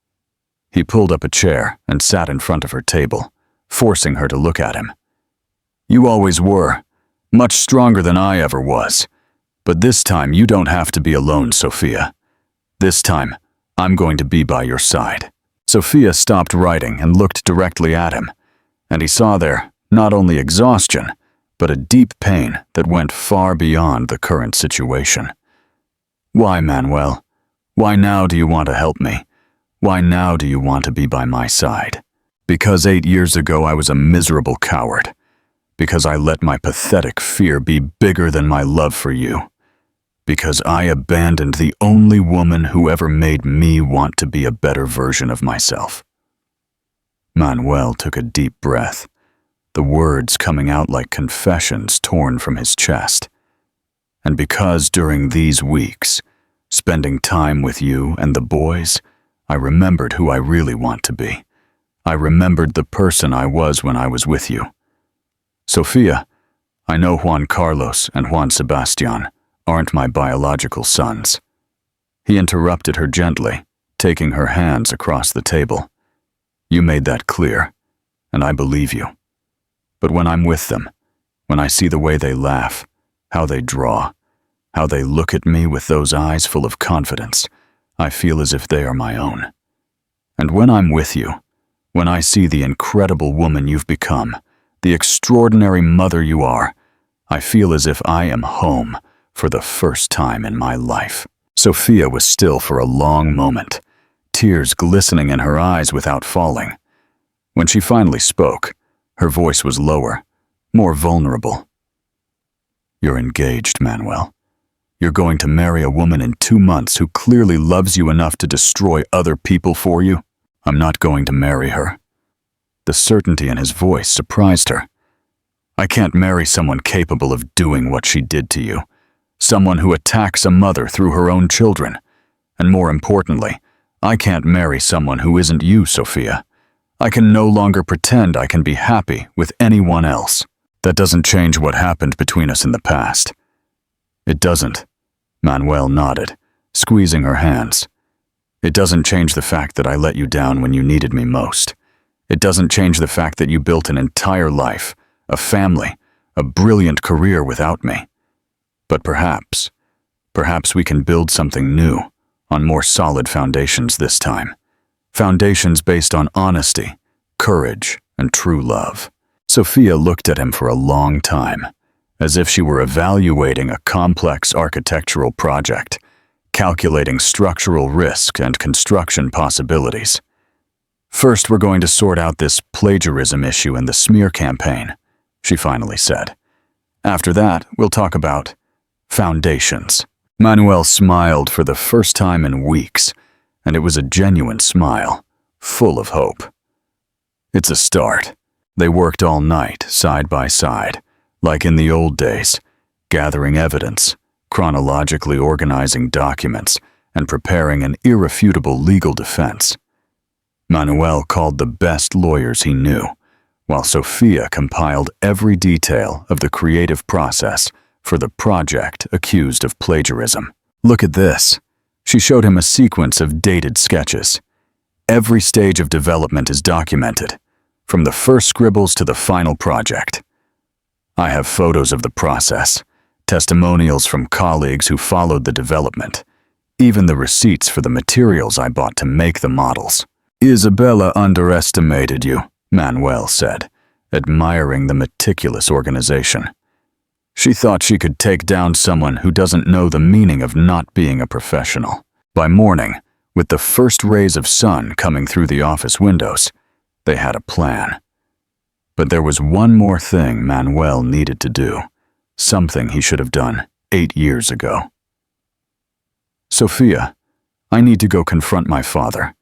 He pulled up a chair and sat in front of her table, forcing her to look at him. "You always were, much stronger than I ever was. But this time you don't have to be alone, Sophia. This time, I'm going to be by your side." Sophia stopped writing and looked directly at him, and he saw there not only exhaustion, but a deep pain that went far beyond the current situation. "Why, Manuel? Why now do you want to help me? Why now do you want to be by my side?" "Because 8 years ago I was a miserable coward. Because I let my pathetic fear be bigger than my love for you. Because I abandoned the only woman who ever made me want to be a better version of myself." Manuel took a deep breath, the words coming out like confessions torn from his chest. "And because during these weeks, spending time with you and the boys, I remembered who I really want to be. I remembered the person I was when I was with you. Sophia, I know Juan Carlos and Juan Sebastian aren't my biological sons." He interrupted her gently, taking her hands across the table. "You made that clear, and I believe you. But when I'm with them, when I see the way they laugh, how they draw, how they look at me with those eyes full of confidence, I feel as if they are my own. And when I'm with you, when I see the incredible woman you've become, the extraordinary mother you are, I feel as if I am home for the first time in my life." Sophia was still for a long moment, tears glistening in her eyes without falling. When she finally spoke, her voice was lower, more vulnerable. "You're engaged, Manuel. You're going to marry a woman in 2 months who clearly loves you enough to destroy other people for you. I'm not going to marry her." The certainty in his voice surprised her. "I can't marry someone capable of doing what she did to you. Someone who attacks a mother through her own children. And more importantly, I can't marry someone who isn't you, Sophia. I can no longer pretend I can be happy with anyone else. That doesn't change what happened between us in the past." "It doesn't," Manuel nodded, squeezing her hands. "It doesn't change the fact that I let you down when you needed me most. It doesn't change the fact that you built an entire life, a family, a brilliant career without me. But perhaps we can build something new, on more solid foundations this time. Foundations based on honesty, courage, and true love." Sophia looked at him for a long time, as if she were evaluating a complex architectural project, calculating structural risk and construction possibilities. "First, we're going to sort out this plagiarism issue and the smear campaign," she finally said. "After that, we'll talk about foundations." Manuel smiled for the first time in weeks, and it was a genuine smile, full of hope. "It's a start." They worked all night, side by side, like in the old days, gathering evidence, chronologically organizing documents, and preparing an irrefutable legal defense. Manuel called the best lawyers he knew, while Sophia compiled every detail of the creative process for the project accused of plagiarism. "Look at this." She showed him a sequence of dated sketches. Every stage of development is documented, from the first scribbles to the final project. I have photos of the process, testimonials from colleagues who followed the development, even the receipts for the materials I bought to make the models. "Isabella underestimated you," Manuel said, admiring the meticulous organization. "She thought she could take down someone who doesn't know the meaning of not being a professional." By morning, with the first rays of sun coming through the office windows, they had a plan. But there was one more thing Manuel needed to do, something he should have done 8 years ago. "Sophia, I need to go confront my father.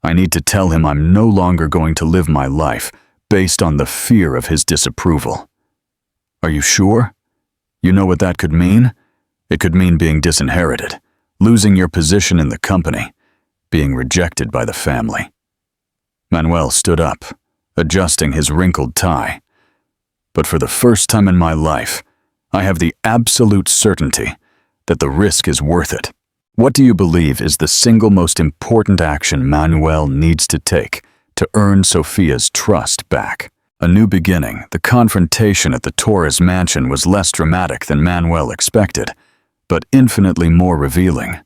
I need to tell him I'm no longer going to live my life based on the fear of his disapproval." "Are you sure? You know what that could mean? It could mean being disinherited, losing your position in the company, being rejected by the family." Manuel stood up, adjusting his wrinkled tie. "But for the first time in my life, I have the absolute certainty that the risk is worth it." What do you believe is the single most important action Manuel needs to take to earn Sophia's trust back? A new beginning, the confrontation at the Torres mansion was less dramatic than Manuel expected, but infinitely more revealing.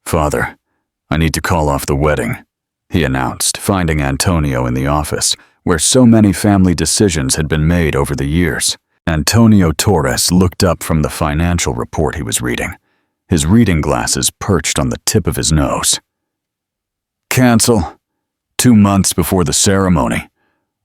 "Father, I need to call off the wedding," he announced, finding Antonio in the office, where so many family decisions had been made over the years. Antonio Torres looked up from the financial report he was reading, his reading glasses perched on the tip of his nose. "Cancel. 2 months before the ceremony.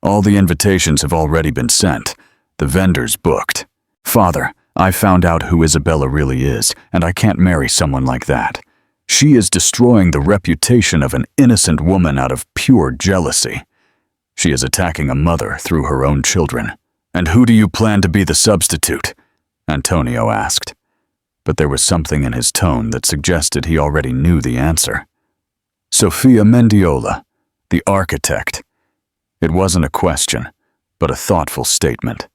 All the invitations have already been sent. The vendors booked. Father, I found out who Isabella really is, and I can't marry someone like that. She is destroying the reputation of an innocent woman out of pure jealousy. She is attacking a mother through her own children." "And who do you plan to be the substitute?" Antonio asked. But there was something in his tone that suggested he already knew the answer. "Sophia Mendiola, the architect." It wasn't a question, but a thoughtful statement.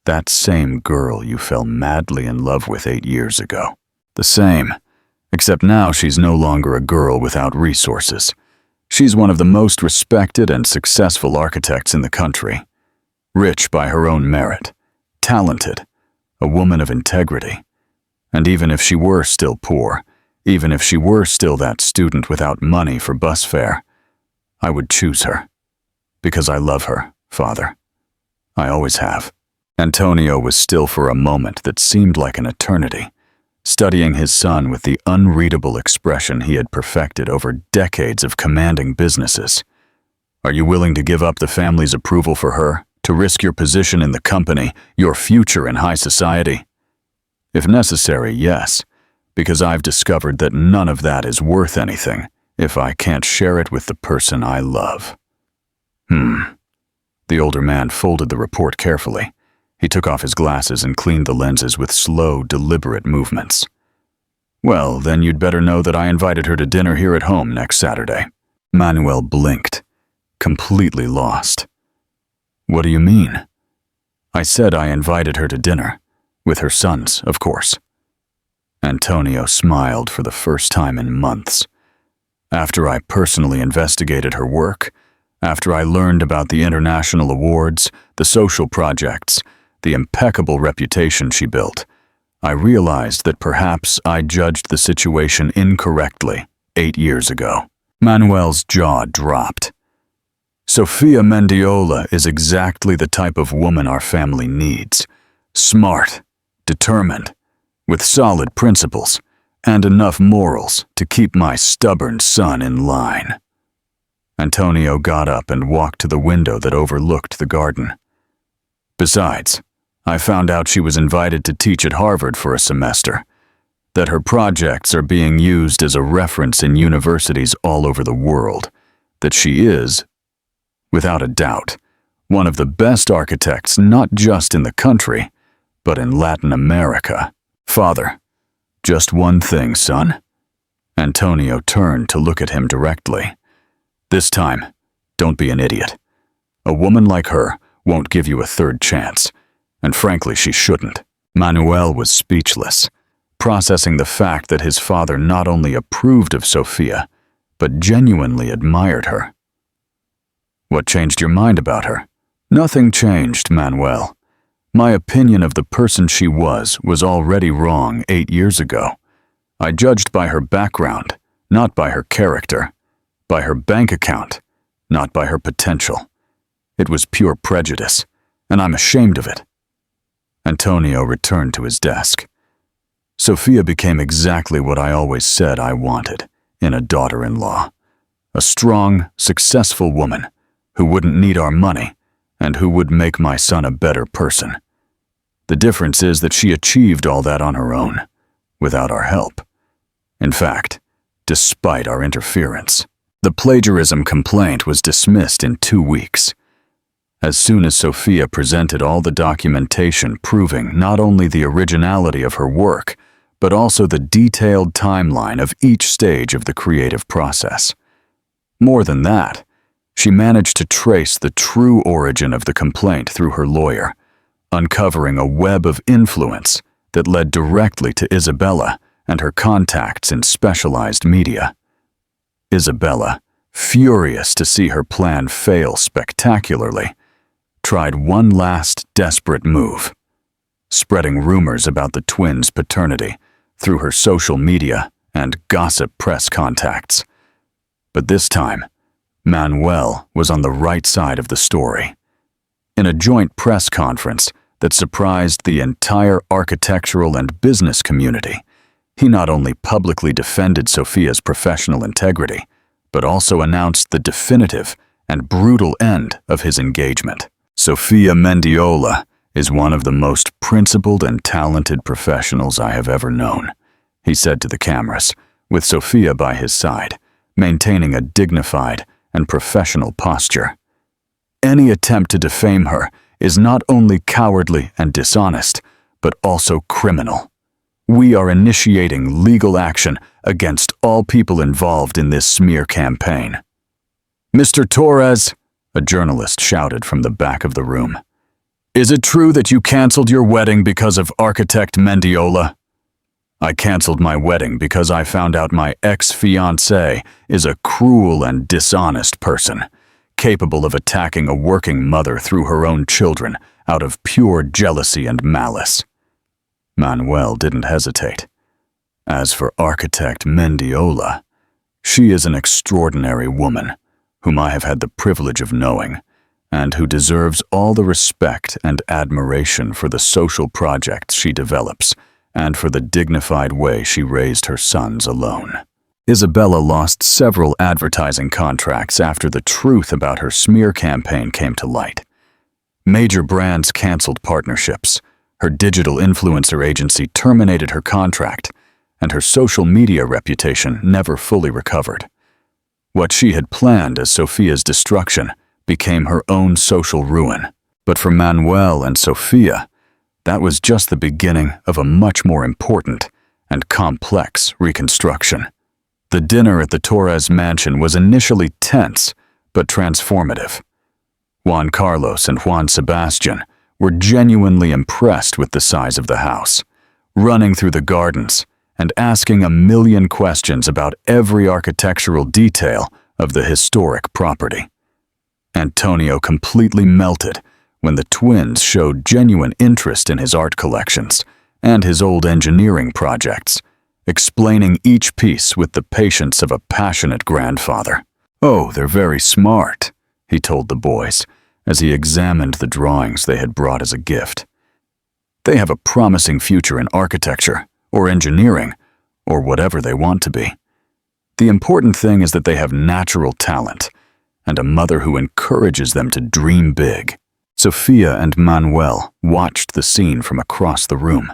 "That same girl you fell madly in love with 8 years ago. The same, except now she's no longer a girl without resources. She's one of the most respected and successful architects in the country. Rich by her own merit, talented, a woman of integrity. And even if she were still poor, even if she were still that student without money for bus fare, I would choose her. Because I love her, Father. I always have." Antonio was still for a moment that seemed like an eternity, studying his son with the unreadable expression he had perfected over decades of commanding businesses. "Are you willing to give up the family's approval for her, to risk your position in the company, your future in high society?" "If necessary, yes, because I've discovered that none of that is worth anything if I can't share it with the person I love." The older man folded the report carefully. He took off his glasses and cleaned the lenses with slow, deliberate movements. "Well, then you'd better know that I invited her to dinner here at home next Saturday." Manuel blinked, completely lost. "What do you mean?" "I said I invited her to dinner. With her sons, of course." Antonio smiled for the first time in months. "After I personally investigated her work, after I learned about the international awards, the social projects, the impeccable reputation she built, I realized that perhaps I judged the situation incorrectly 8 years ago." Manuel's jaw dropped. "Sophia Mendiola is exactly the type of woman our family needs. Smart, determined, with solid principles, and enough morals to keep my stubborn son in line." Antonio got up and walked to the window that overlooked the garden. "Besides, I found out she was invited to teach at Harvard for a semester, that her projects are being used as a reference in universities all over the world, that she is, without a doubt, one of the best architects not just in the country, but in Latin America. Father, just one thing, son. Antonio turned to look at him directly. "This time, don't be an idiot. A woman like her won't give you a third chance, and frankly, she shouldn't." Manuel was speechless, processing the fact that his father not only approved of Sofia, but genuinely admired her. "What changed your mind about her?" "Nothing changed, Manuel. My opinion of the person she was already wrong 8 years ago. I judged by her background, not by her character, by her bank account, not by her potential. It was pure prejudice, and I'm ashamed of it." Antonio returned to his desk. "Sofia became exactly what I always said I wanted in a daughter-in-law. A strong, successful woman who wouldn't need our money and who would make my son a better person. The difference is that she achieved all that on her own, without our help. In fact, despite our interference. The plagiarism complaint was dismissed in 2 weeks. As soon as Sofia presented all the documentation proving not only the originality of her work, but also the detailed timeline of each stage of the creative process. More than that, she managed to trace the true origin of the complaint through her lawyer, uncovering a web of influence that led directly to Isabella and her contacts in specialized media. Isabella, furious to see her plan fail spectacularly, tried one last desperate move, spreading rumors about the twins' paternity through her social media and gossip press contacts. But this time, Manuel was on the right side of the story. In a joint press conference that surprised the entire architectural and business community, he not only publicly defended Sofia's professional integrity, but also announced the definitive and brutal end of his engagement. "Sofia Mendiola is one of the most principled and talented professionals I have ever known," he said to the cameras, with Sofia by his side, maintaining a dignified and professional posture. "Any attempt to defame her is not only cowardly and dishonest, but also criminal. We are initiating legal action against all people involved in this smear campaign." "Mr. Torres," a journalist shouted from the back of the room, "is it true that you canceled your wedding because of architect Mendiola?" "I canceled my wedding because I found out my ex-fiancée is a cruel and dishonest person, capable of attacking a working mother through her own children out of pure jealousy and malice." Manuel didn't hesitate. "As for architect Mendiola, she is an extraordinary woman whom I have had the privilege of knowing, and who deserves all the respect and admiration for the social projects she develops and for the dignified way she raised her sons alone." Isabella lost several advertising contracts after the truth about her smear campaign came to light. Major brands canceled partnerships, her digital influencer agency terminated her contract, and her social media reputation never fully recovered. What she had planned as Sofia's destruction became her own social ruin. But for Manuel and Sofia, that was just the beginning of a much more important and complex reconstruction. The dinner at the Torres mansion was initially tense but transformative. Juan Carlos and Juan Sebastian were genuinely impressed with the size of the house, running through the gardens and asking a million questions about every architectural detail of the historic property. Antonio completely melted when the twins showed genuine interest in his art collections and his old engineering projects, explaining each piece with the patience of a passionate grandfather. "Oh, they're very smart," he told the boys as he examined the drawings they had brought as a gift. "They have a promising future in architecture or engineering or whatever they want to be. The important thing is that they have natural talent and a mother who encourages them to dream big." Sofia and Manuel watched the scene from across the room,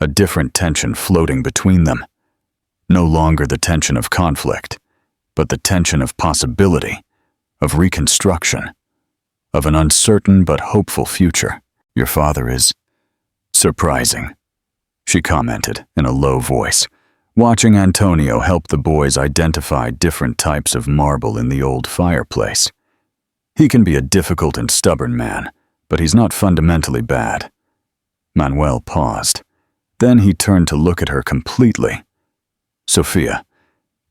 a different tension floating between them. No longer the tension of conflict, but the tension of possibility, of reconstruction, of an uncertain but hopeful future. "Your father is surprising," she commented in a low voice, watching Antonio help the boys identify different types of marble in the old fireplace. He can be a difficult and stubborn man, but he's not fundamentally bad. Manuel paused. Then he turned to look at her completely. Sophia,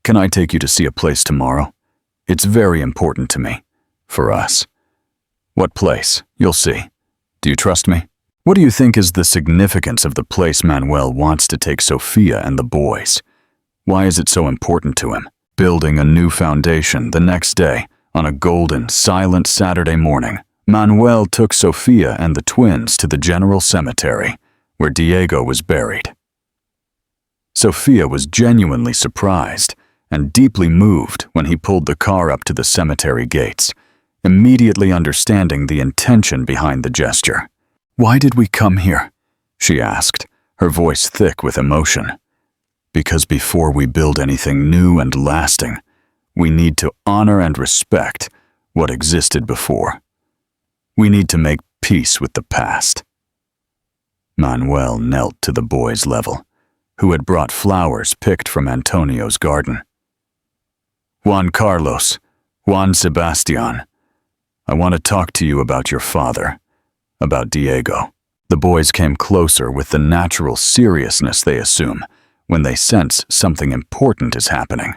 can I take you to see a place tomorrow? It's very important to me. For us. What place? You'll see. Do you trust me? What do you think is the significance of the place Manuel wants to take Sophia and the boys? Why is it so important to him? Building a new foundation the next day, on a golden, silent Saturday morning, Manuel took Sophia and the twins to the general cemetery, where Diego was buried. Sophia was genuinely surprised and deeply moved when he pulled the car up to the cemetery gates, immediately understanding the intention behind the gesture. "Why did we come here?" she asked, her voice thick with emotion. "Because before we build anything new and lasting, we need to honor and respect what existed before. We need to make peace with the past." Manuel knelt to the boy's level, who had brought flowers picked from Antonio's garden. "Juan Carlos, Juan Sebastian, I want to talk to you about your father, about Diego." The boys came closer with the natural seriousness they assume when they sense something important is happening.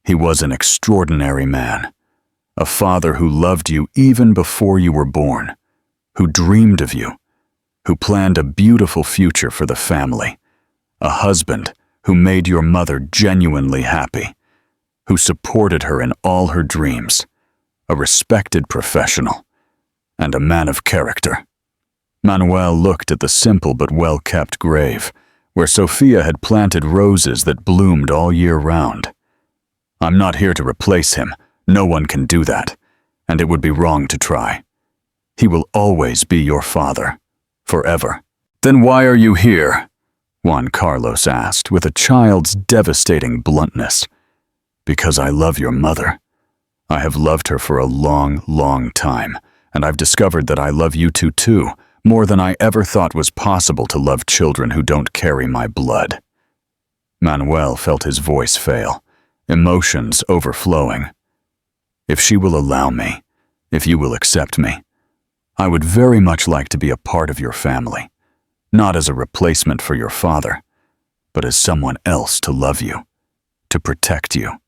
He was an extraordinary man, a father who loved you even before you were born, who dreamed of you, who planned a beautiful future for the family, a husband who made your mother genuinely happy, who supported her in all her dreams, a respected professional, and a man of character. Manuel looked at the simple but well-kept grave, where Sophia had planted roses that bloomed all year round. "I'm not here to replace him. No one can do that, and it would be wrong to try. He will always be your father, forever." "Then why are you here?" Juan Carlos asked with a child's devastating bluntness. "Because I love your mother. I have loved her for a long, long time, and I've discovered that I love you two too, more than I ever thought was possible to love children who don't carry my blood." Manuel felt his voice fail, emotions overflowing. "If she will allow me, if you will accept me, I would very much like to be a part of your family, not as a replacement for your father, but as someone else to love you, to protect you,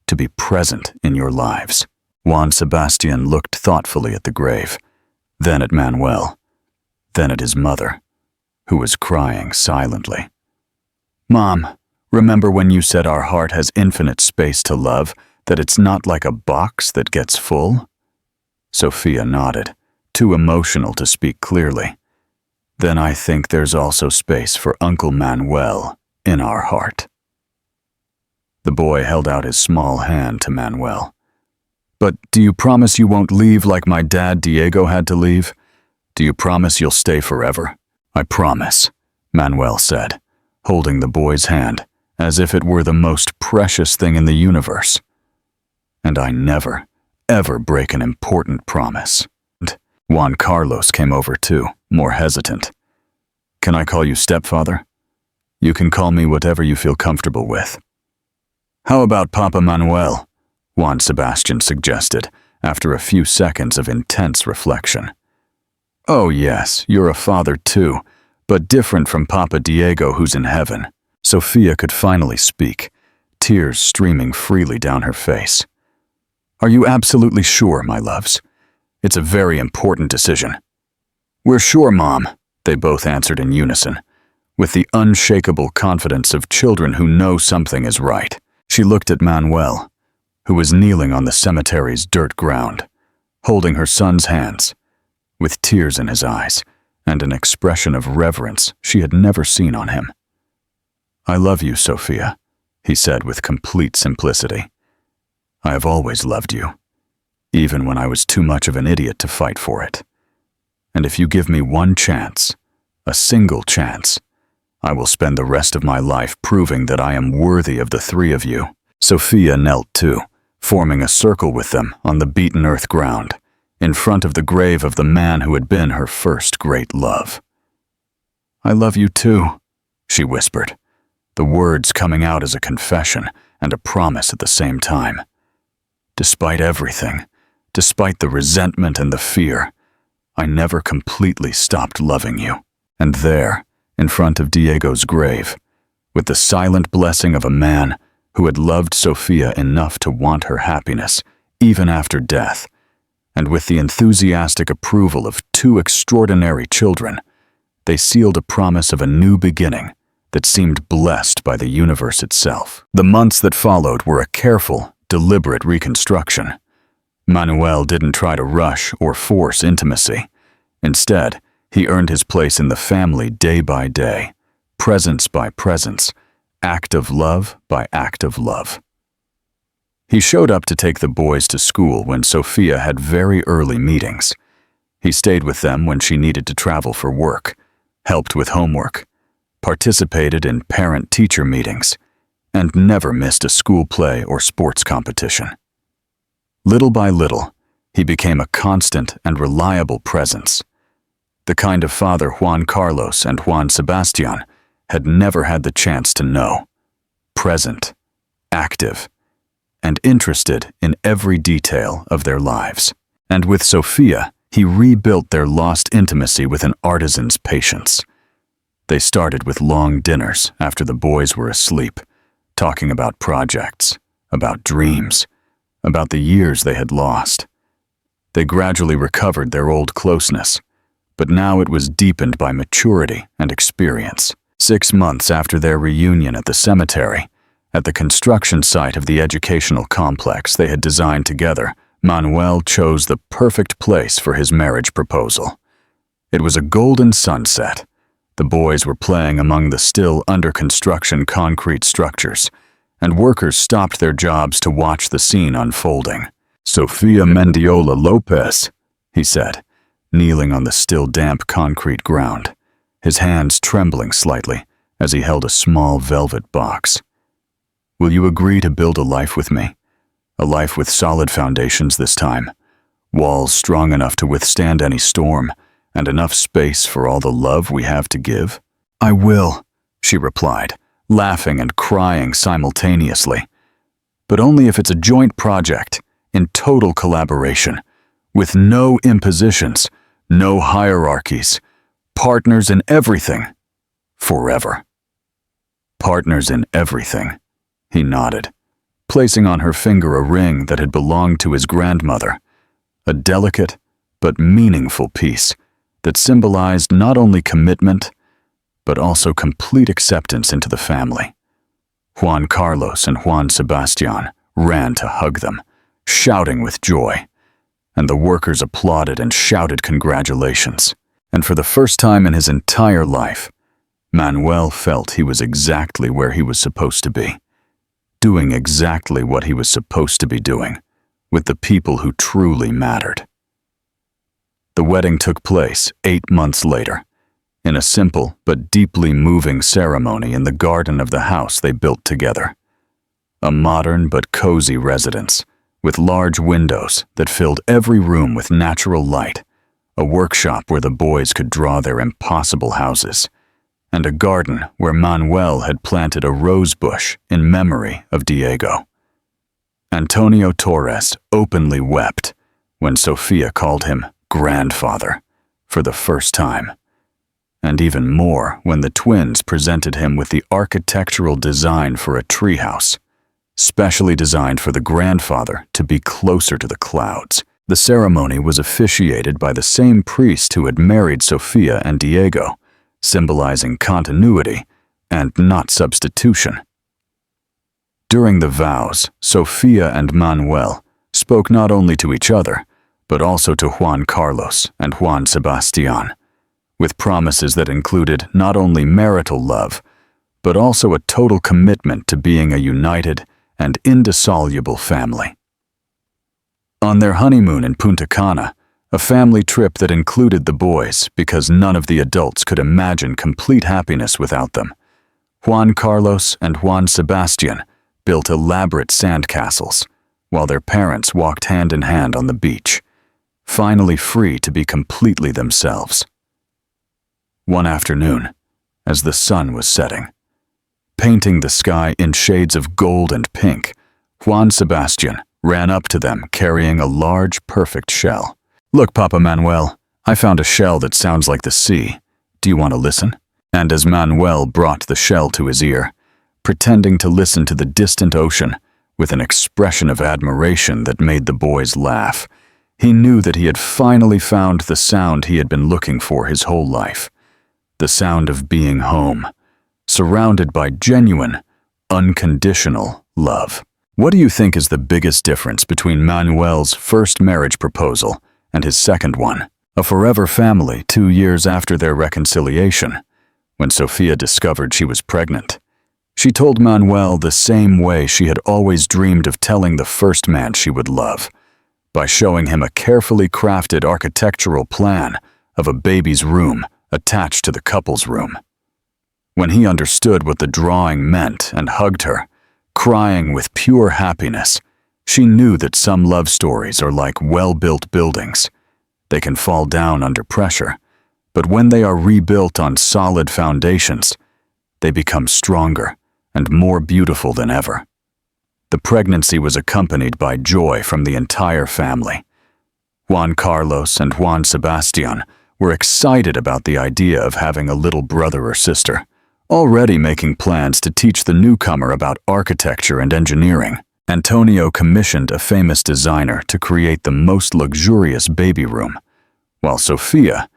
to be present in your lives." Juan Sebastian looked thoughtfully at the grave, then at Manuel, then at his mother, who was crying silently. "Mom, remember when you said our heart has infinite space to love, that it's not like a box that gets full?" Sophia nodded, too emotional to speak clearly. "Then I think there's also space for Uncle Manuel in our heart." The boy held out his small hand to Manuel. "But do you promise you won't leave like my dad Diego had to leave? Do you promise you'll stay forever?" "I promise," Manuel said, holding the boy's hand as if it were the most precious thing in the universe. "And I never, ever break an important promise." Juan Carlos came over too, more hesitant. "Can I call you stepfather? You can call me whatever you feel comfortable with." "How about Papa Manuel?" Juan Sebastian suggested, after a few seconds of intense reflection. "Oh yes, you're a father too, but different from Papa Diego who's in heaven." Sophia could finally speak, tears streaming freely down her face. "Are you absolutely sure, my loves? It's a very important decision." "We're sure, Mom," they both answered in unison, with the unshakable confidence of children who know something is right. She looked at Manuel, who was kneeling on the cemetery's dirt ground, holding her son's hands, with tears in his eyes and an expression of reverence she had never seen on him. "I love you, Sophia," he said with complete simplicity. "I have always loved you, even when I was too much of an idiot to fight for it. And if you give me one chance, a single chance, I will spend the rest of my life proving that I am worthy of the three of you." Sophia knelt too, forming a circle with them on the beaten earth ground, in front of the grave of the man who had been her first great love. "I love you too," she whispered, the words coming out as a confession and a promise at the same time. Despite everything, despite the resentment and the fear, I never completely stopped loving you. And there, in front of Diego's grave, with the silent blessing of a man who had loved Sofia enough to want her happiness, even after death, and with the enthusiastic approval of two extraordinary children, they sealed a promise of a new beginning that seemed blessed by the universe itself. The months that followed were a careful, deliberate reconstruction. Manuel didn't try to rush or force intimacy. Instead, he earned his place in the family day by day, presence by presence, act of love by act of love. He showed up to take the boys to school when Sofia had very early meetings. He stayed with them when she needed to travel for work, helped with homework, participated in parent-teacher meetings, and never missed a school play or sports competition. Little by little, he became a constant and reliable presence, the kind of father Juan Carlos and Juan Sebastian had never had the chance to know. Present, active, and interested in every detail of their lives. And with Sofia, he rebuilt their lost intimacy with an artisan's patience. They started with long dinners after the boys were asleep, talking about projects, about dreams, about the years they had lost. They gradually recovered their old closeness, but now it was deepened by maturity and experience. 6 months after their reunion at the cemetery, at the construction site of the educational complex they had designed together, Manuel chose the perfect place for his marriage proposal. It was a golden sunset. The boys were playing among the still under-construction concrete structures, and workers stopped their jobs to watch the scene unfolding. "Sofia Mendiola Lopez," he said, kneeling on the still damp concrete ground, his hands trembling slightly as he held a small velvet box. "Will you agree to build a life with me? A life with solid foundations this time, walls strong enough to withstand any storm, and enough space for all the love we have to give?" "I will," she replied, laughing and crying simultaneously. "But only if it's a joint project, in total collaboration, with no impositions, no hierarchies, partners in everything, forever." "Partners in everything," he nodded, placing on her finger a ring that had belonged to his grandmother, a delicate but meaningful piece that symbolized not only commitment, but also complete acceptance into the family. Juan Carlos and Juan Sebastian ran to hug them, shouting with joy, and the workers applauded and shouted congratulations. And for the first time in his entire life, Manuel felt he was exactly where he was supposed to be, doing exactly what he was supposed to be doing, with the people who truly mattered. The wedding took place 8 months later, in a simple but deeply moving ceremony in the garden of the house they built together. A modern but cozy residence, with large windows that filled every room with natural light, a workshop where the boys could draw their impossible houses, and a garden where Manuel had planted a rose bush in memory of Diego. Antonio Torres openly wept when Sofia called him grandfather for the first time, and even more when the twins presented him with the architectural design for a treehouse, specially designed for the grandfather to be closer to the clouds. The ceremony was officiated by the same priest who had married Sofia and Diego, symbolizing continuity and not substitution. During the vows, Sofia and Manuel spoke not only to each other, but also to Juan Carlos and Juan Sebastian, with promises that included not only marital love, but also a total commitment to being a united and indissoluble family. On their honeymoon in Punta Cana, a family trip that included the boys because none of the adults could imagine complete happiness without them, Juan Carlos and Juan Sebastian built elaborate sandcastles, while their parents walked hand in hand on the beach, finally free to be completely themselves. One afternoon, as the sun was setting, painting the sky in shades of gold and pink, Juan Sebastian ran up to them carrying a large, perfect shell. "Look, Papa Manuel, I found a shell that sounds like the sea. Do you want to listen?" And as Manuel brought the shell to his ear, pretending to listen to the distant ocean with an expression of admiration that made the boys laugh, he knew that he had finally found the sound he had been looking for his whole life. The sound of being home, surrounded by genuine, unconditional love. What do you think is the biggest difference between Manuel's first marriage proposal and his second one? A forever family 2 years after their reconciliation, when Sophia discovered she was pregnant. She told Manuel the same way she had always dreamed of telling the first man she would love, by showing him a carefully crafted architectural plan of a baby's room attached to the couple's room. When he understood what the drawing meant and hugged her, crying with pure happiness, she knew that some love stories are like well-built buildings. They can fall down under pressure, but when they are rebuilt on solid foundations, they become stronger and more beautiful than ever. The pregnancy was accompanied by joy from the entire family. Juan Carlos and Juan Sebastian were excited about the idea of having a little brother or sister, already making plans to teach the newcomer about architecture and engineering. Antonio commissioned a famous designer to create the most luxurious baby room, while Sophia,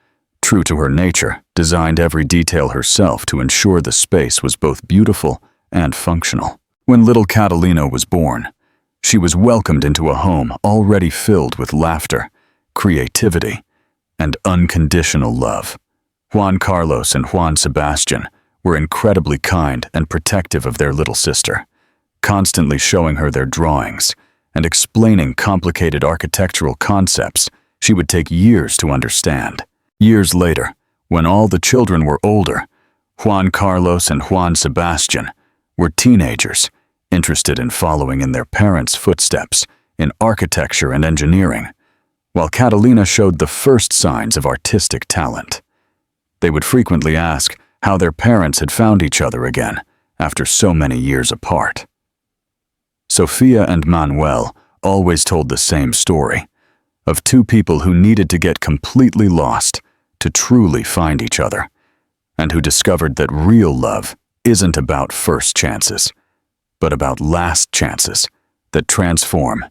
true to her nature, designed every detail herself to ensure the space was both beautiful and functional. When little Catalina was born, she was welcomed into a home already filled with laughter, creativity, and unconditional love. Juan Carlos and Juan Sebastian were incredibly kind and protective of their little sister, constantly showing her their drawings and explaining complicated architectural concepts she would take years to understand. Years later, when all the children were older, Juan Carlos and Juan Sebastian were teenagers, interested in following in their parents' footsteps in architecture and engineering, while Catalina showed the first signs of artistic talent. They would frequently ask how their parents had found each other again after so many years apart. Sophia and Manuel always told the same story, of two people who needed to get completely lost to truly find each other, and who discovered that real love isn't about first chances, but about last chances that transform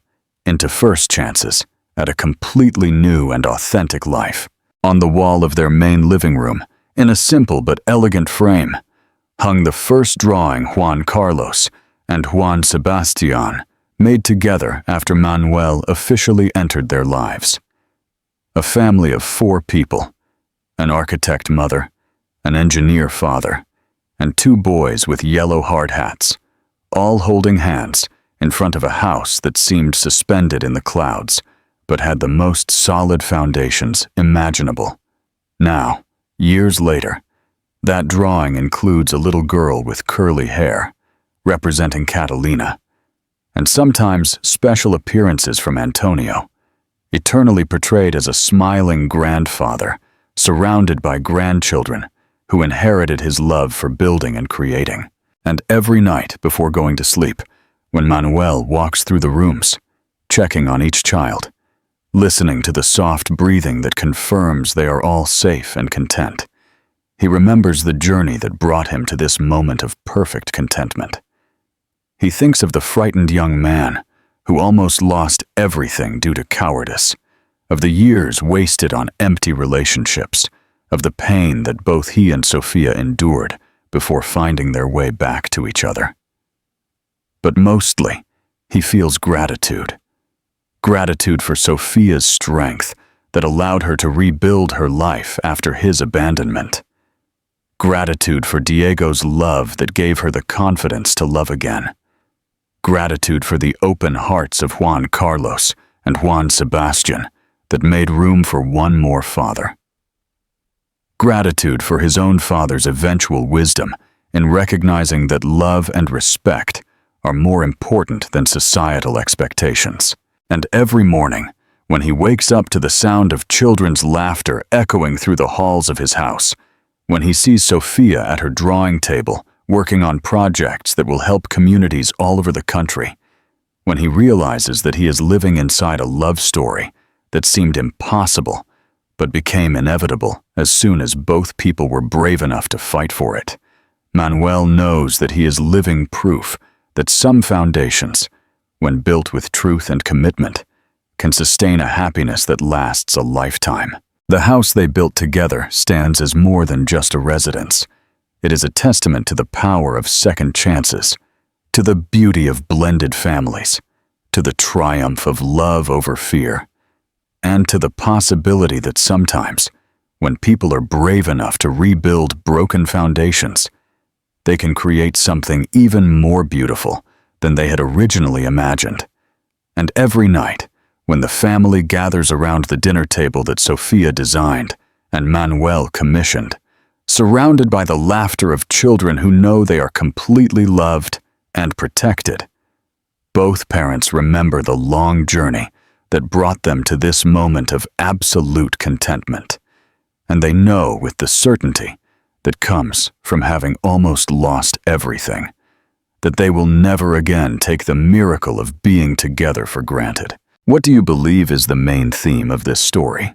into first chances at a completely new and authentic life. On the wall of their main living room, in a simple but elegant frame, hung the first drawing Juan Carlos and Juan Sebastian made together after Manuel officially entered their lives. A family of 4 people, an architect mother, an engineer father, and 2 boys with yellow hard hats, all holding hands in front of a house that seemed suspended in the clouds, but had the most solid foundations imaginable. Now, years later, that drawing includes a little girl with curly hair, representing Catalina, and sometimes special appearances from Antonio, eternally portrayed as a smiling grandfather surrounded by grandchildren who inherited his love for building and creating. And every night before going to sleep, when Manuel walks through the rooms, checking on each child, listening to the soft breathing that confirms they are all safe and content, he remembers the journey that brought him to this moment of perfect contentment. He thinks of the frightened young man who almost lost everything due to cowardice, of the years wasted on empty relationships, of the pain that both he and Sophia endured before finding their way back to each other. But mostly, he feels gratitude. Gratitude for Sophia's strength that allowed her to rebuild her life after his abandonment. Gratitude for Diego's love that gave her the confidence to love again. Gratitude for the open hearts of Juan Carlos and Juan Sebastian that made room for one more father. Gratitude for his own father's eventual wisdom in recognizing that love and respect are more important than societal expectations. And every morning, when he wakes up to the sound of children's laughter echoing through the halls of his house, when he sees Sophia at her drawing table working on projects that will help communities all over the country, when he realizes that he is living inside a love story that seemed impossible but became inevitable as soon as both people were brave enough to fight for it. Manuel knows that he is living proof that some foundations, when built with truth and commitment, can sustain a happiness that lasts a lifetime. The house they built together stands as more than just a residence. It is a testament to the power of second chances, to the beauty of blended families, to the triumph of love over fear, and to the possibility that sometimes, when people are brave enough to rebuild broken foundations, they can create something even more beautiful than they had originally imagined. And every night, when the family gathers around the dinner table that Sofia designed and Manuel commissioned, surrounded by the laughter of children who know they are completely loved and protected, both parents remember the long journey that brought them to this moment of absolute contentment, and they know with the certainty that comes from having almost lost everything, that they will never again take the miracle of being together for granted. What do you believe is the main theme of this story?